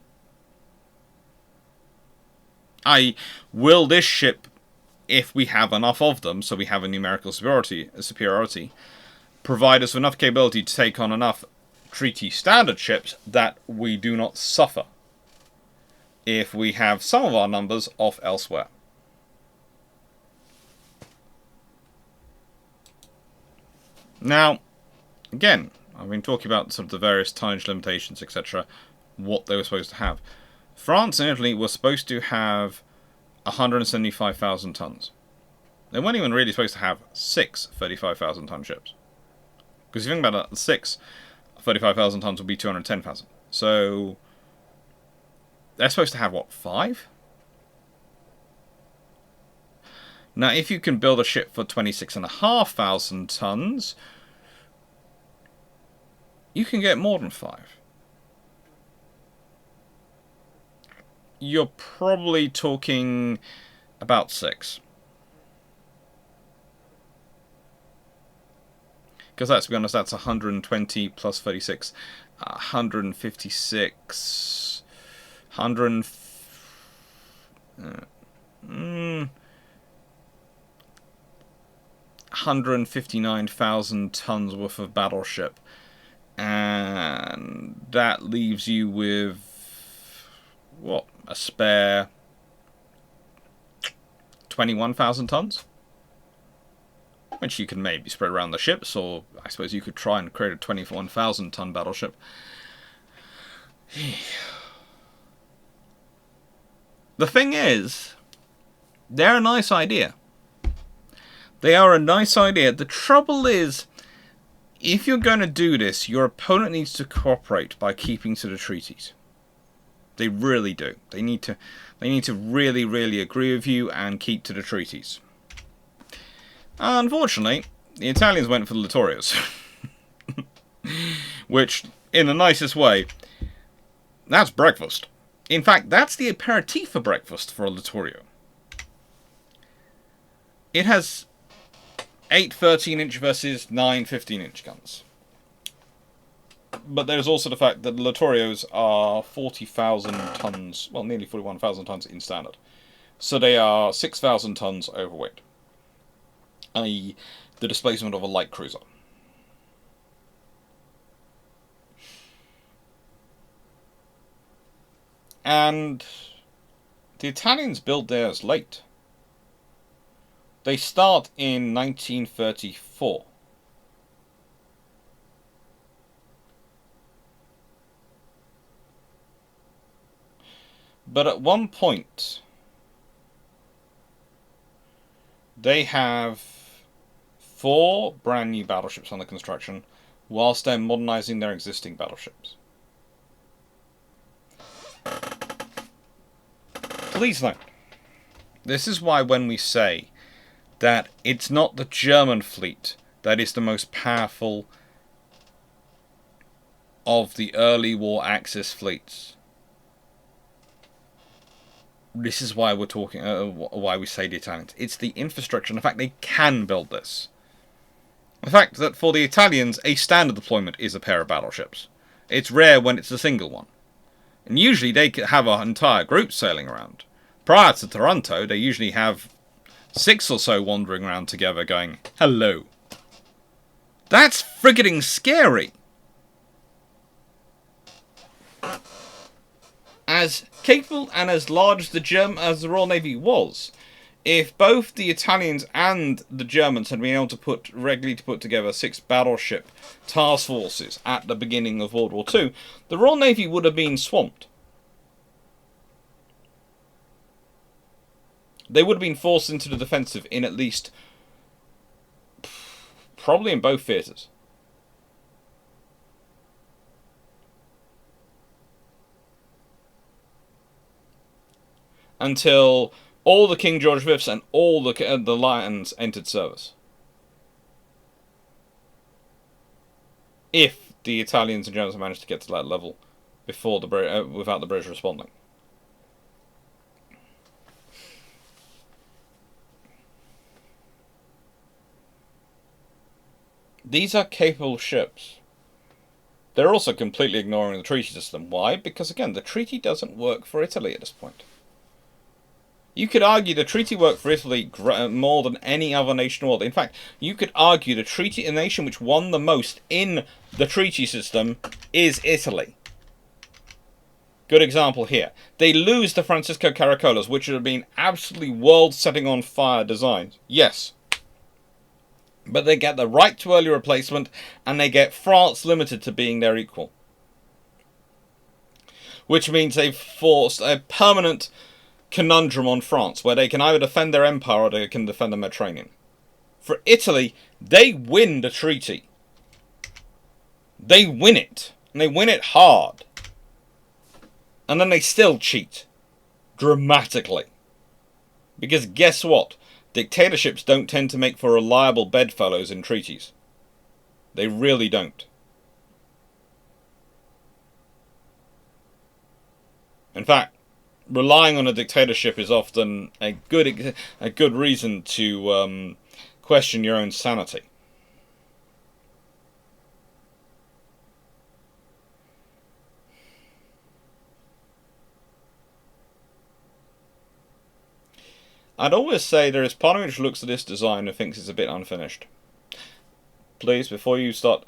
S1: Will this ship, if we have enough of them, so we have a numerical superiority, provide us with enough capability to take on enough treaty standard ships that we do not suffer if we have some of our numbers off elsewhere? Now, again, I've been talking about sort of the various tonnage limitations, etc., what they were supposed to have. France and Italy were supposed to have 175,000 tons. They weren't even really supposed to have 6 35,000 ton ships. Because if you think about it, 6 35,000 tons would be 210,000. So, they're supposed to have, what, 5? Now, if you can build a ship for 26,500 tons, you can get more than 5. You're probably talking about 6. Because let's be honest, that's 120 plus 36, 156, 159,000 tons worth of battleship, and that leaves you with what, a spare 21,000 tons, which you can maybe spread around the ships, or I suppose you could try and create a 21,000 ton battleship. The thing is, they're a nice idea. They are a nice idea. The trouble is, if you're going to do this, your opponent needs to cooperate by keeping to the treaties. They really do. They need to really, really agree with you and keep to the treaties. Unfortunately, the Italians went for the Littorios. Which, in the nicest way, that's breakfast. In fact, that's the aperitif for breakfast for a Littorio. It has 8 13-inch versus 9 15-inch guns. But there's also the fact that the Littorios are 40,000 tons, well, nearly 41,000 tons in standard. So they are 6,000 tons overweight, i.e. the displacement of a light cruiser. And the Italians built theirs late. They start in 1934. But at one point, they have 4 brand new battleships under construction, whilst they're modernizing their existing battleships. Please note, this is why when we say that it's not the German fleet that is the most powerful of the early war Axis fleets. This is why we're talking, why we say the Italians. It's the infrastructure and the fact they can build this. The fact that for the Italians, a standard deployment is a pair of battleships. It's rare when it's a single one. And usually they have an entire group sailing around. Prior to Taranto, they usually have 6 or so wandering around together going, hello. That's frigging scary. As capable and as large as the Royal Navy was, if both the Italians and the Germans had been able to regularly put together 6 battleship task forces at the beginning of World War II, the Royal Navy would have been swamped. They would have been forced into the defensive in at least, probably in both theatres. Until all the King George V's and all the Lions entered service. If the Italians and Germans managed to get to that level before without the British responding. These are capable ships. They're also completely ignoring the treaty system. Why? Because, again, the treaty doesn't work for Italy at this point. You could argue the treaty worked for Italy more than any other nation in the world. In fact, you could argue the nation which won the most in the treaty system is Italy. Good example here. They lose the Francisco Caracolas, which would have been absolutely world-setting-on-fire designs. Yes. But they get the right to early replacement, and they get France limited to being their equal. Which means they've forced a permanent conundrum on France, where they can either defend their empire or they can defend the Mediterranean. For Italy, they win the treaty. They win it. And they win it hard. And then they still cheat. Dramatically. Because guess what? Dictatorships don't tend to make for reliable bedfellows in treaties. They really don't. In fact, relying on a dictatorship is often a good reason to question your own sanity. I'd always say there is part of me which looks at this design and thinks it's a bit unfinished. Please, before you start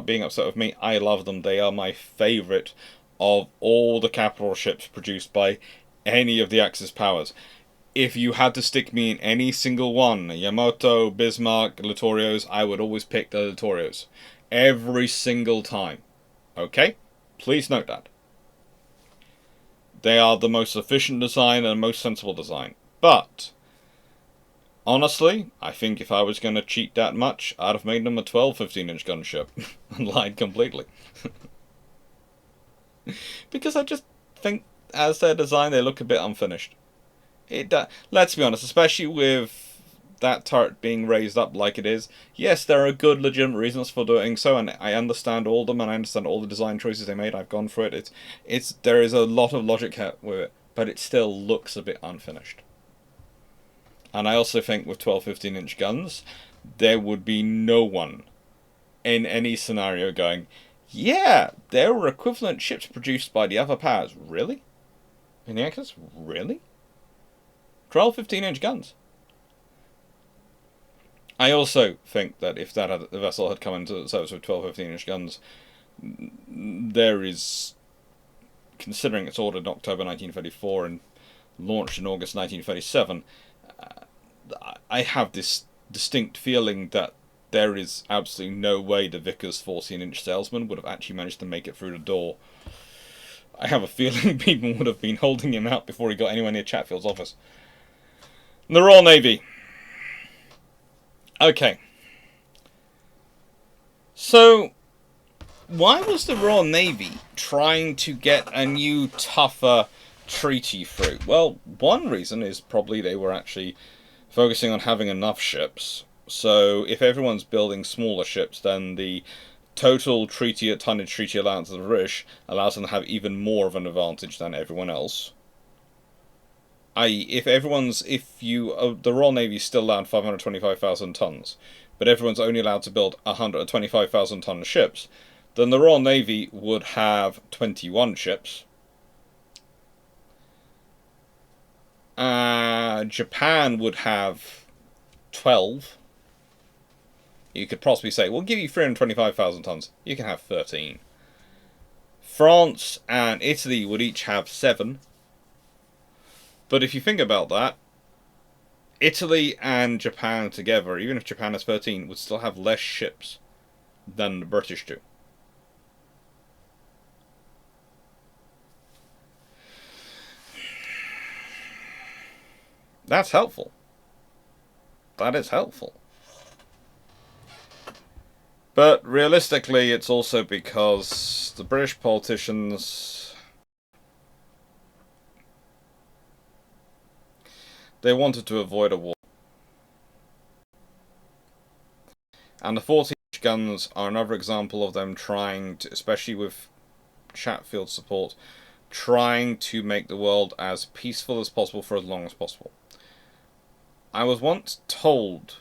S1: being upset with me, I love them. They are my favourite of all the capital ships produced by any of the Axis powers. If you had to stick me in any single one, Yamato, Bismarck, Littorios, I would always pick the Littorios. Every single time. Okay? Please note that. They are the most efficient design and the most sensible design. But, honestly, I think if I was going to cheat that much, I'd have made them a 12 15-inch gunship. And lied completely. Because I just think, as they're designed, they look a bit unfinished. Let's be honest, especially with that turret being raised up like it is. Yes, there are good, legitimate reasons for doing so, and I understand all of them, and I understand all the design choices they made. I've gone through it. There is a lot of logic with it, but it still looks a bit unfinished. And I also think with 12 15-inch guns, there would be no one in any scenario going, yeah, there were equivalent ships produced by the other powers. Really? In the Axis? Really? 12 15-inch guns. I also think that if the vessel had come into service with 12 15-inch guns, there is, considering it's ordered in October 1934 and launched in August 1937, I have this distinct feeling that there is absolutely no way the Vickers 14-inch salesman would have actually managed to make it through the door. I have a feeling people would have been holding him out before he got anywhere near Chatfield's office. The Royal Navy. Okay. So, why was the Royal Navy trying to get a new, tougher treaty through? Well, one reason is probably they were actually focusing on having enough ships. So if everyone's building smaller ships, then the total tonnage treaty allowance of the British allows them to have even more of an advantage than everyone else. I.e., the Royal Navy is still allowed 525,000 tons, but everyone's only allowed to build 125,000 ton ships, then the Royal Navy would have 21 ships. Japan would have 12. You could possibly say, we'll give you 325,000 tons. You can have 13. France and Italy would each have 7. But if you think about that, Italy and Japan together, even if Japan has 13, would still have less ships than the British do. That's helpful. That is helpful. But realistically, it's also because the British politicians, they wanted to avoid a war. And the 14-inch guns are another example of them trying to, especially with Chatfield support, trying to make the world as peaceful as possible for as long as possible. I was once told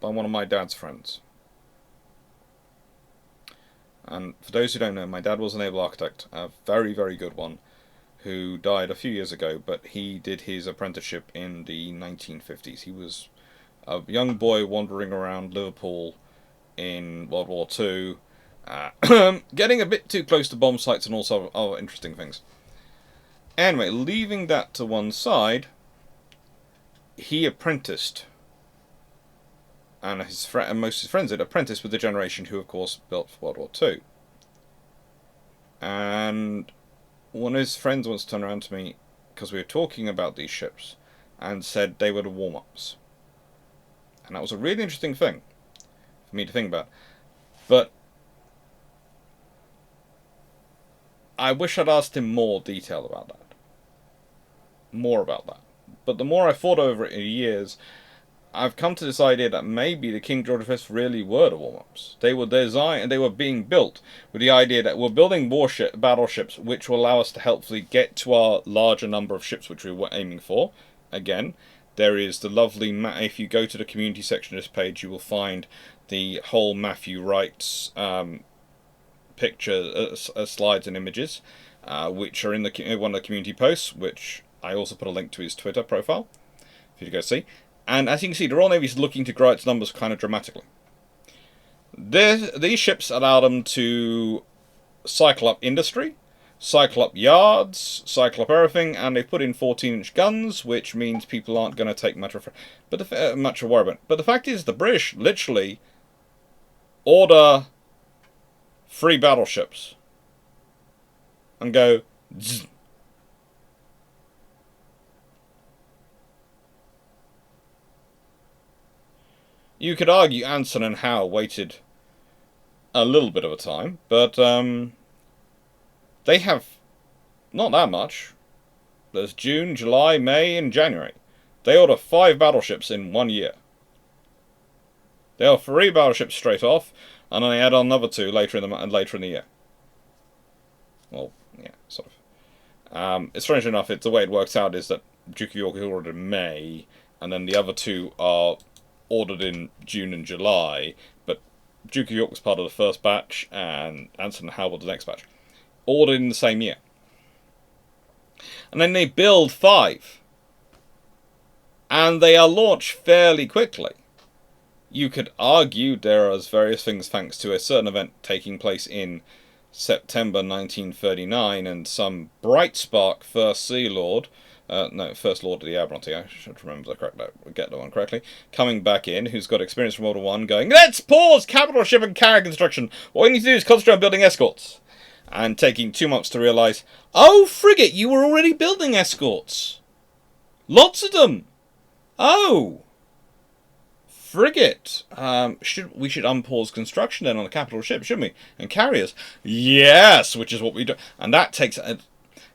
S1: by one of my dad's friends And for those who don't know, my dad was a naval architect, a very, very good one, who died a few years ago, but he did his apprenticeship in the 1950s. He was a young boy wandering around Liverpool in World War II, getting a bit too close to bomb sites and also other interesting things. Anyway, leaving that to one side, he apprenticed, and most of his friends did apprentice with the generation who, of course, built for World War II. And one of his friends once turned around to me, because we were talking about these ships, and said they were the warm-ups. And that was a really interesting thing for me to think about. But I wish I'd asked him more detail about that. More about that. But the more I thought over it in years, I've come to this idea that maybe the King George V really were the warm-ups. They were designed and they were being built with the idea that we're building battleships which will allow us to helpfully get to our larger number of ships which we were aiming for. Again, there is the lovely if you go to the community section of this page, you will find the whole Matthew Wright's picture, slides and images, which are in one of the community posts, which I also put a link to his Twitter profile for you to go see. And as you can see, the Royal Navy is looking to grow its numbers kind of dramatically. These ships allow them to cycle up industry, cycle up yards, cycle up everything, and they put in 14-inch guns, which means people aren't going to take much of a worry about it. But the fact is, the British literally order 3 battleships and go zzz. You could argue Anson and Howe waited a little bit of a time, but they have not that much. There's June, July, May, and January. They order 5 battleships in 1 year. They order 3 battleships straight off, and then they add on another 2 later in the year. Well, yeah, sort of. Strange enough, the way it works out is that Duke of York is ordered in May, and then the other 2 are ordered in June and July, but Duke of York was part of the first batch, and Anson and Howe was the next batch. Ordered in the same year. And then they build 5. And they are launched fairly quickly. You could argue there are various things thanks to a certain event taking place in September 1939, and some bright spark First Sea Lord, First Lord of the Admiralty, I should remember get the one correctly, coming back in, who's got experience from World War I, going, let's pause capital ship and carrier construction. What we need to do is concentrate on building escorts. And taking 2 months to realise, oh, frigate, you were already building escorts. Lots of them. Oh. Frigate. We should unpause construction then on the capital ship, shouldn't we? And carriers. Yes, which is what we do. And that takes...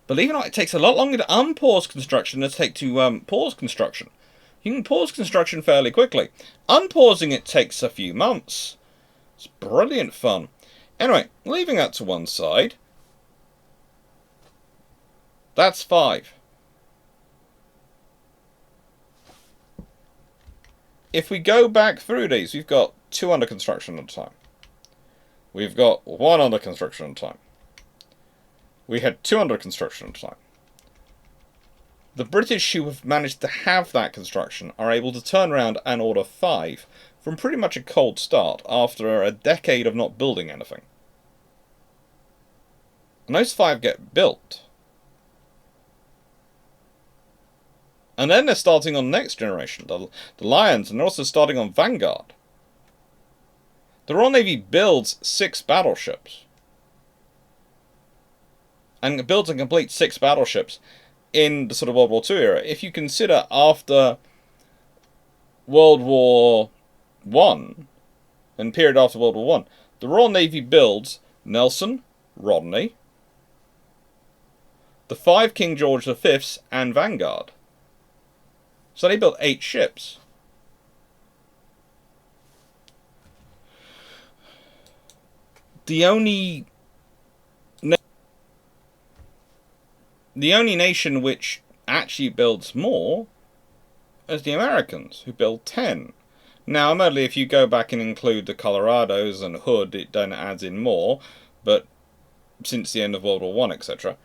S1: Believe it or not, it takes a lot longer to unpause construction than it takes to pause construction. You can pause construction fairly quickly. Unpausing it takes a few months. It's brilliant fun. Anyway, leaving that to one side. That's 5. If we go back through these, we've got 2 under construction at a time. We've got 1 under construction at a time. We had 2 under construction at a time. The British who have managed to have that construction are able to turn around and order 5 from pretty much a cold start after a decade of not building anything. And those 5 get built. And then they're starting on the next generation, the Lions, and they're also starting on Vanguard. The Royal Navy builds 6 battleships. And builds and completes 6 battleships in the sort of World War II era. If you consider after World War I, and period after World War I, the Royal Navy builds Nelson, Rodney, the 5 King George V's, and Vanguard. So they built 8 ships. The only nation which actually builds more is the Americans, who build 10. Now, admittedly, if you go back and include the Colorados and Hood, it then adds in more, but since the end of World War One, etc.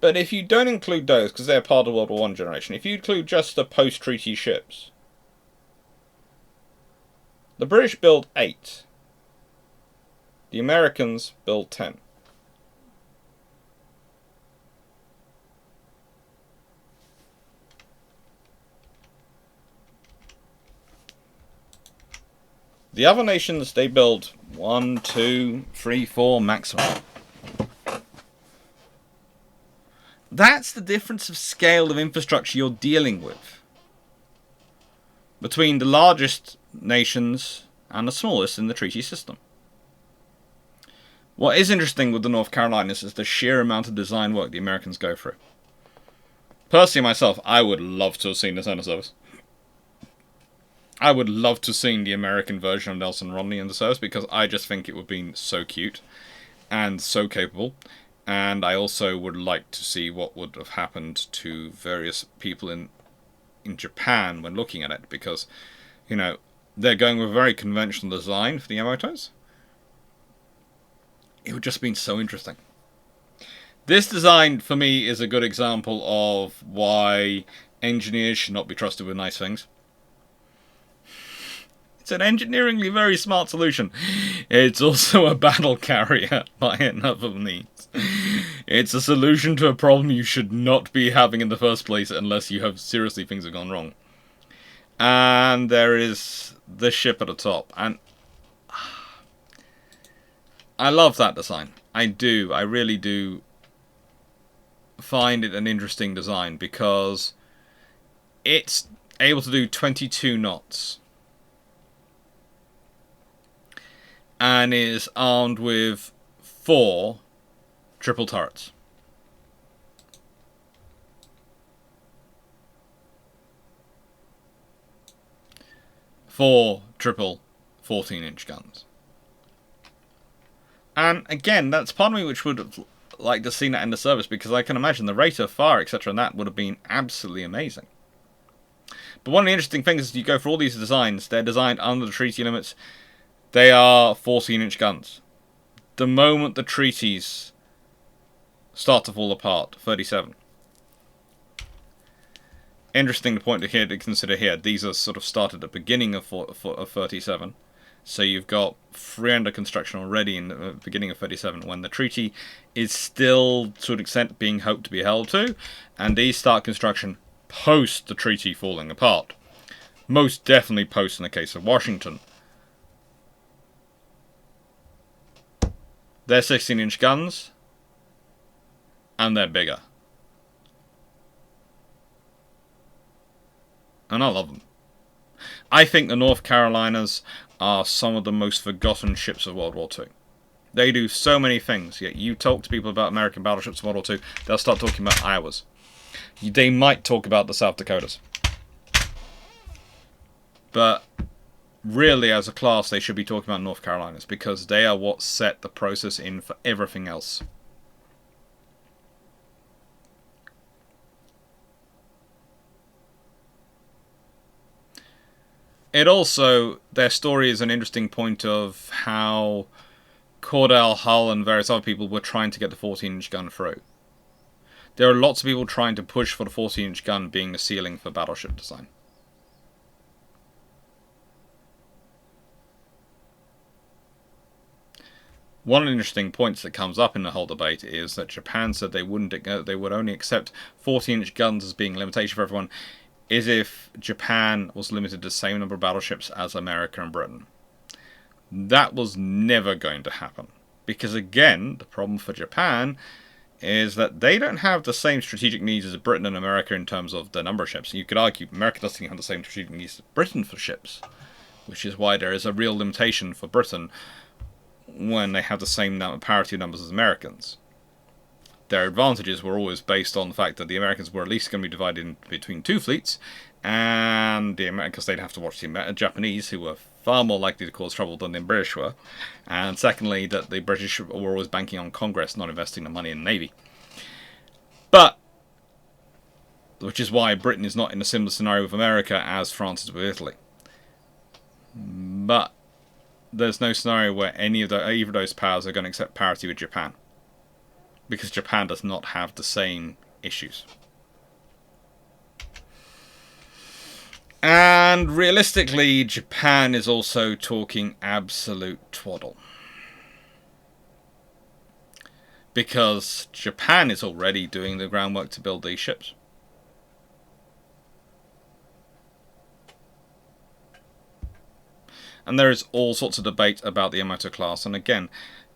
S1: But if you don't include those, because they're part of World War One generation, if you include just the post-treaty ships, the British build 8. The Americans build 10. The other nations, they build 1, 2, 3, 4 maximum. That's the difference of scale of infrastructure you're dealing with between the largest nations and the smallest in the treaty system. What is interesting with the North Carolinas is the sheer amount of design work the Americans go through. Personally, myself, I would love to have seen this in the service. I would love to have seen the American version of Nelson Rodney in the service, because I just think it would have been so cute and so capable. And I also would like to see what would have happened to various people in Japan when looking at it, because, you know, they're going with a very conventional design for the Yamatos. It would just been so interesting. This design, for me, is a good example of why engineers should not be trusted with nice things. It's an engineeringly very smart solution. It's also a battle carrier by another means. It's a solution to a problem you should not be having in the first place unless you have seriously things have gone wrong. And there is the ship at the top. And I love that design. I do. I really do find it an interesting design, because it's able to do 22 knots. And is armed with 4 triple turrets. Four triple 14-inch guns. And again, that's part of me which would have liked to see that in the service, because I can imagine the rate of fire, etc., and that would have been absolutely amazing. But one of the interesting things is you go for all these designs, they're designed under the treaty limits. They are 14-inch guns. The moment the treaties start to fall apart, 37. Interesting point to consider here. These are sort of started at the beginning of 37. So you've got 3 under construction already in the beginning of 37, when the treaty is still, to an extent, being hoped to be held to. And these start construction post the treaty falling apart. Most definitely post in the case of Washington. They're 16-inch guns, and they're bigger. And I love them. I think the North Carolinas are some of the most forgotten ships of World War II. They do so many things, yet you talk to people about American battleships of World War II, they'll start talking about Iowas. They might talk about the South Dakotas. But really, as a class, they should be talking about North Carolinas, because they are what set the process in for everything else. It also, their story is an interesting point of how Cordell, Hull, and various other people were trying to get the 14-inch gun through. There are lots of people trying to push for the 14-inch gun being the ceiling for battleship design. One of the interesting points that comes up in the whole debate is that Japan said they would only accept 14-inch guns as being a limitation for everyone, is if Japan was limited to the same number of battleships as America and Britain. That was never going to happen, because again, the problem for Japan is that they don't have the same strategic needs as Britain and America in terms of the number of ships. You could argue America doesn't have the same strategic needs as Britain for ships, which is why there is a real limitation for Britain when they have the same parity numbers as Americans. Their advantages were always based on the fact that the Americans were at least going to be divided in between 2 fleets, and the Americans, they'd have to watch the Japanese, who were far more likely to cause trouble than the British were, and secondly, that the British were always banking on Congress not investing the money in the Navy. But, which is why Britain is not in a similar scenario with America as France is with Italy. But there's no scenario where either of those powers are going to accept parity with Japan, because Japan does not have the same issues. And realistically, Japan is also talking absolute twaddle. Because Japan is already doing the groundwork to build these ships. And there is all sorts of debate about the Yamato class. And again,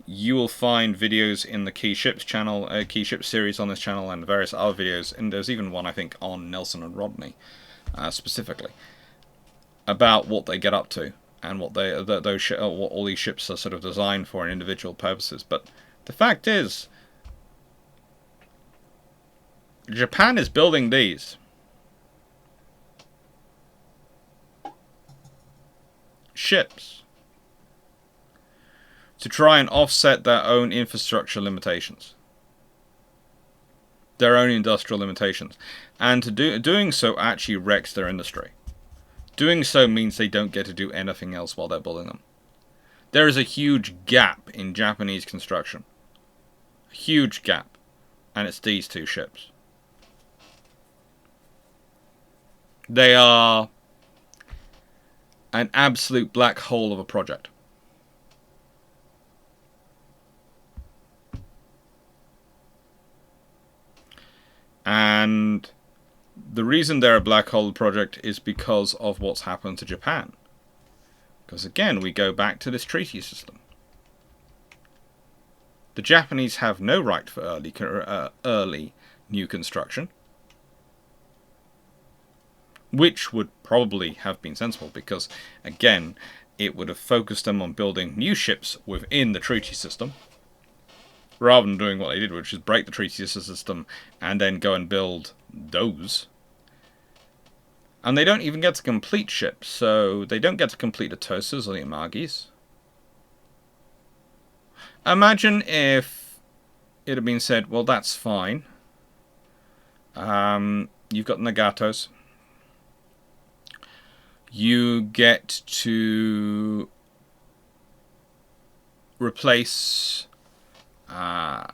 S1: you will find videos in the Key Ships channel, Key Ships series on this channel, and various other videos. And there's even one, I think, on Nelson and Rodney, specifically, about what they get up to and what what all these ships are sort of designed for in individual purposes. But the fact is, Japan is building these. Ships to try and offset their own infrastructure limitations, their own industrial limitations, and doing so actually wrecks their industry. Doing so means they don't get to do anything else while they're building them. There is a huge gap in Japanese construction, a huge gap, and it's these two ships. They are an absolute black hole of a project. And the reason they're a black hole project is because of what's happened to Japan. Because again, we go back to this treaty system. The Japanese have no right for early new construction, which would probably have been sensible, because again, it would have focused them on building new ships within the treaty system, rather than doing what they did, which is break the treaty system and then go and build those. And they don't even get to complete ships, so they don't get to complete the Tosas or the Amagis. Imagine if it had been said, well, that's fine. You've got Nagatos. You get to replace the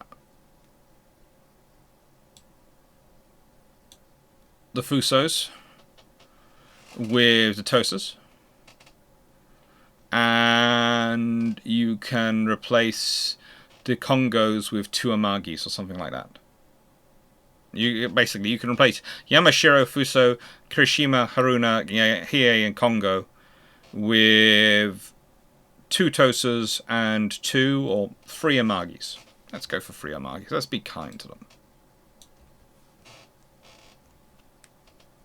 S1: Fusos with the Tosas, and you can replace the Congos with two Amagis or something like that. You can replace Yamashiro, Fuso, Kirishima, Haruna, Hiei, and Kongo with two Tosas and 2 or 3 Amagis. Let's go for 3 Amagis. Let's be kind to them.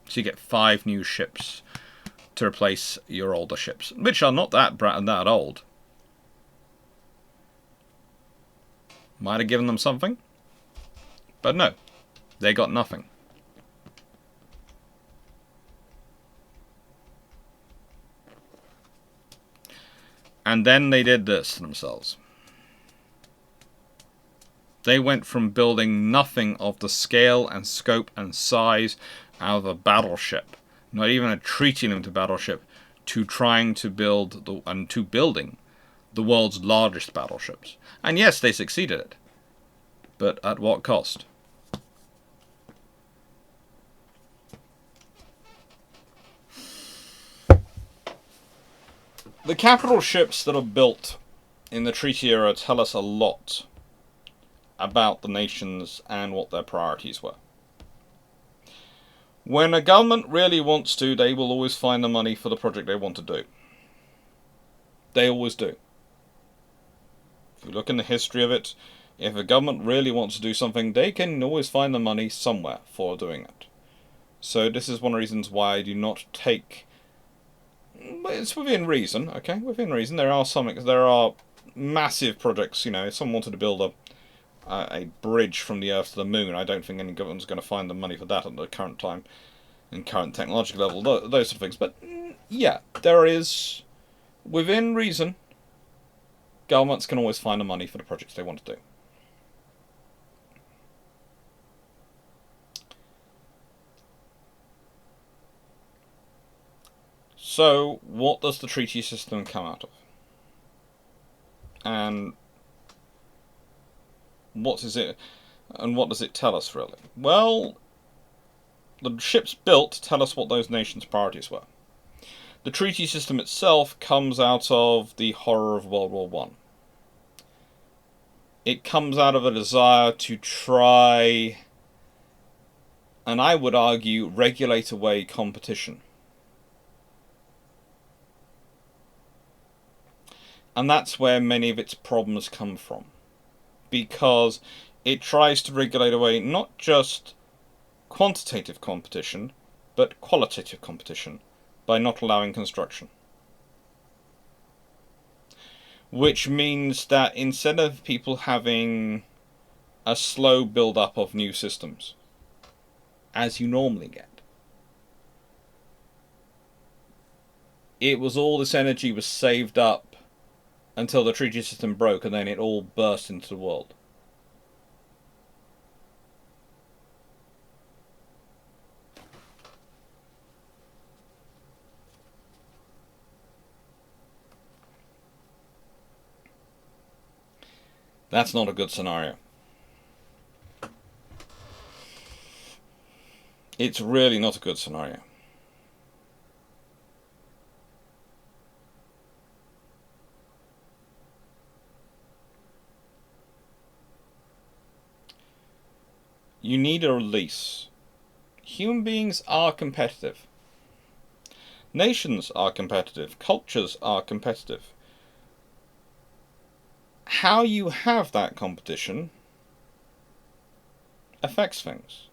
S1: So you get 5 new ships to replace your older ships, which are not that old. Might have given them something, but no, they got nothing. And then they did this to themselves. They went from building nothing of the scale and scope and size out of a battleship, not even a treaty limited battleship, to trying to build building the world's largest battleships. And yes, they succeeded it, but at what cost? The capital ships that are built in the treaty era tell us a lot about the nations and what their priorities were. When a government really wants to, they will always find the money for the project they want to do. They always do. If you look in the history of it, if a government really wants to do something, they can always find the money somewhere for doing it. So this is one of the reasons why I do not take... It's within reason, okay? Within reason. There are massive projects, if someone wanted to build a bridge from the Earth to the Moon, I don't think any government's going to find the money for that at the current time, and current technological level, those sort of things. But, yeah, there is, within reason, governments can always find the money for the projects they want to do. So, what does the treaty system come out of? And what is it? And what does it tell us, really? Well, the ships built tell us what those nations' priorities were. The treaty system itself comes out of the horror of World War One. It comes out of a desire to try, and I would argue, regulate away competition. And that's where many of its problems come from. Because it tries to regulate away not just quantitative competition, but qualitative competition, by not allowing construction. Which means that instead of people having a slow build-up of new systems, as you normally get, it was all this energy was saved up until the treaty system broke, and then it all burst into the world. That's not a good scenario. It's really not a good scenario. You need a release. Human beings are competitive. Nations are competitive. Cultures are competitive. How you have that competition affects things.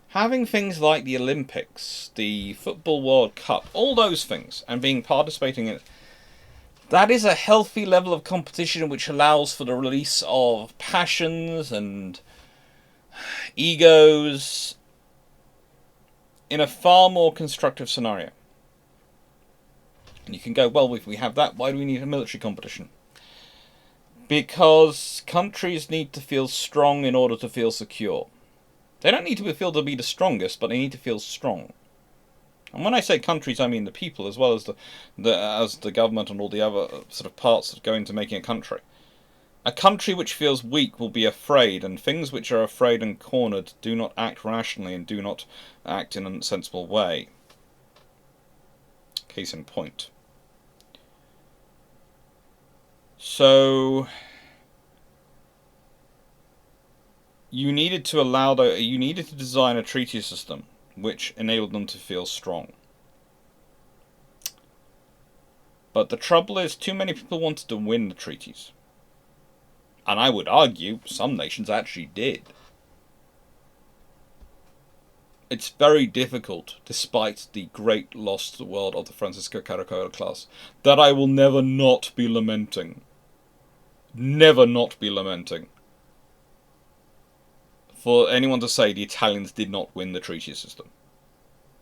S1: Having things like the Olympics, the Football World Cup, all those things, and participating in it, that is a healthy level of competition which allows for the release of passions and egos in a far more constructive scenario. And you can go, well, if we have that, why do we need a military competition? Because countries need to feel strong in order to feel secure. They don't need to feel to be the strongest, but they need to feel strong. And when I say countries, I mean the people as well as the government and all the other sort of parts that go into making a country. A country which feels weak will be afraid, and things which are afraid and cornered do not act rationally and do not act in a sensible way. Case in point. So you needed to design a treaty system which enabled them to feel strong. But the trouble is, too many people wanted to win the treaties. And I would argue some nations actually did. It's very difficult, despite the great loss to the world of the Francisco Caracola class, that I will never not be lamenting. Never not be lamenting. For anyone to say the Italians did not win the treaty system.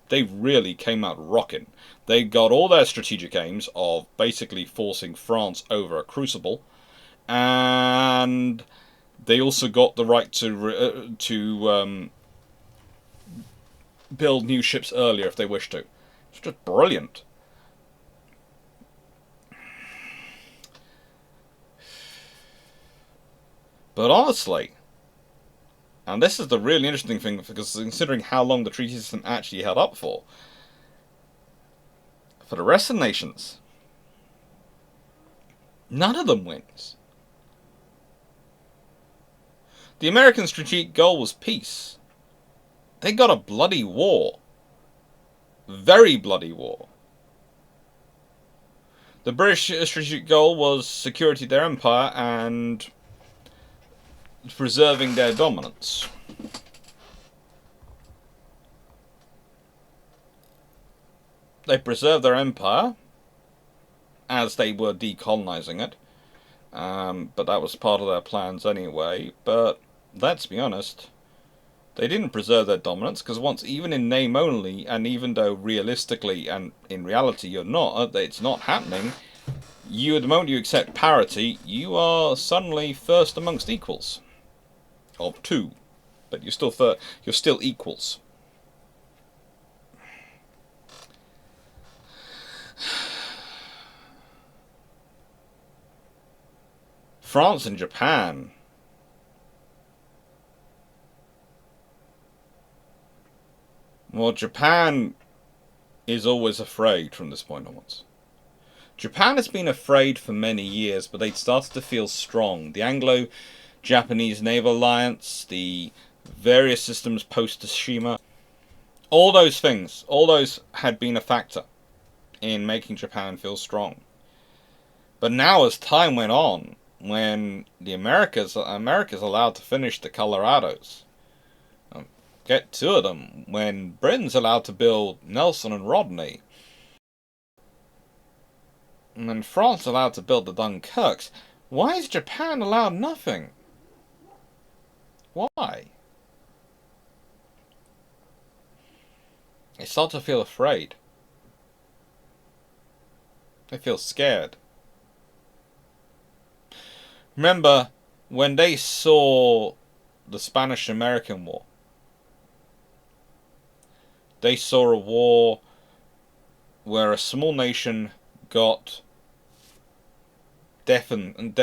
S1: They really came out rocking. They got all their strategic aims of basically forcing France over a crucible, and they also got the right to build new ships earlier if they wished to. It's just brilliant. But honestly, and this is the really interesting thing, because considering how long the treaty system actually held up for the rest of the nations, none of them wins. The American strategic goal was peace. They got a bloody war. Very bloody war. The British strategic goal was security of their empire and preserving their dominance. They preserved their empire as they were decolonizing it, but that was part of their plans anyway. But let's be honest, they didn't preserve their dominance, because once, even in name only, and even though realistically and in reality it's not happening, the moment you accept parity, you are suddenly first amongst equals. Of two, but you're still equals. France and Japan. Well, Japan is always afraid from this point onwards. Japan has been afraid for many years, but they'd started to feel strong. The Anglo-Japanese Naval Alliance, the various systems post-Tsushima, all those things, all those had been a factor in making Japan feel strong. But now, as time went on, when the America's allowed to finish the Colorados, get two of them, when Britain's allowed to build Nelson and Rodney, and then France allowed to build the Dunkirks, why is Japan allowed nothing? Why? They start to feel afraid. They feel scared. Remember, when they saw the Spanish-American War, they saw a war where a small nation got defenestrated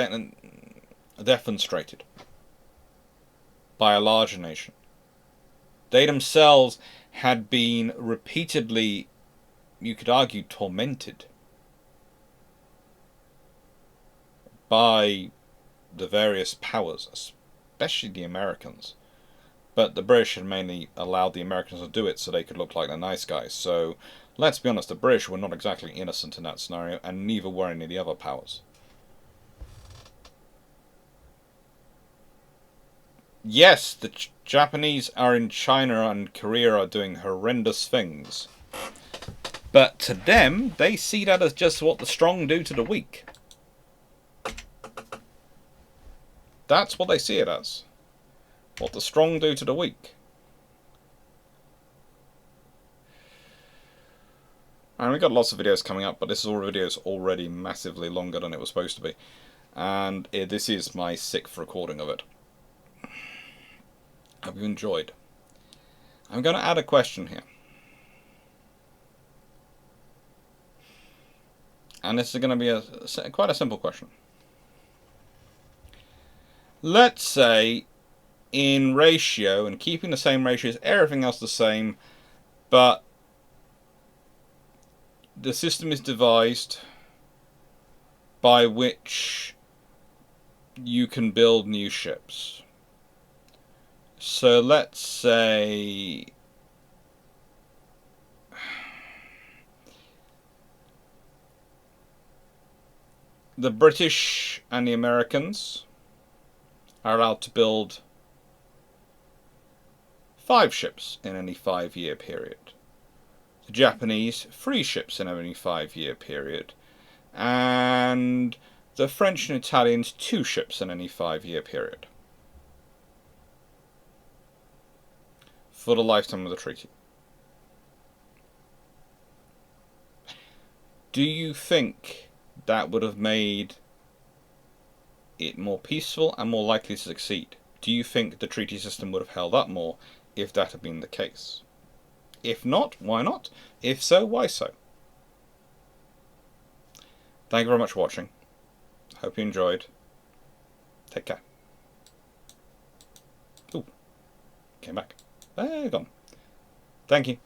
S1: by a larger nation. They themselves had been repeatedly, you could argue, tormented by the various powers, especially the Americans. But the British had mainly allowed the Americans to do it so they could look like the nice guys. So, let's be honest, the British were not exactly innocent in that scenario, and neither were any of the other powers. Yes, the Japanese are in China and Korea are doing horrendous things. But to them, they see that as just what the strong do to the weak. That's what they see it as. What the strong do to the weak. And we've got lots of videos coming up, but this video is already massively longer than it was supposed to be. And this is my 6th recording of it. Hope you enjoyed. I'm going to add a question here. And this is going to be quite a simple question. Let's say, in ratio, and keeping the same ratios, everything else the same, but the system is devised by which you can build new ships. So let's say the British and the Americans are allowed to build 5 ships in any 5-year period. The Japanese, 3 ships in any 5-year period. And the French and Italians, 2 ships in any 5-year period. For the lifetime of the treaty. Do you think that would have made it more peaceful and more likely to succeed? Do you think the treaty system would have held up more if that had been the case? If not, why not? If so, why so? Thank you very much for watching. Hope you enjoyed. Take care. Ooh, came back. Gone. Thank you.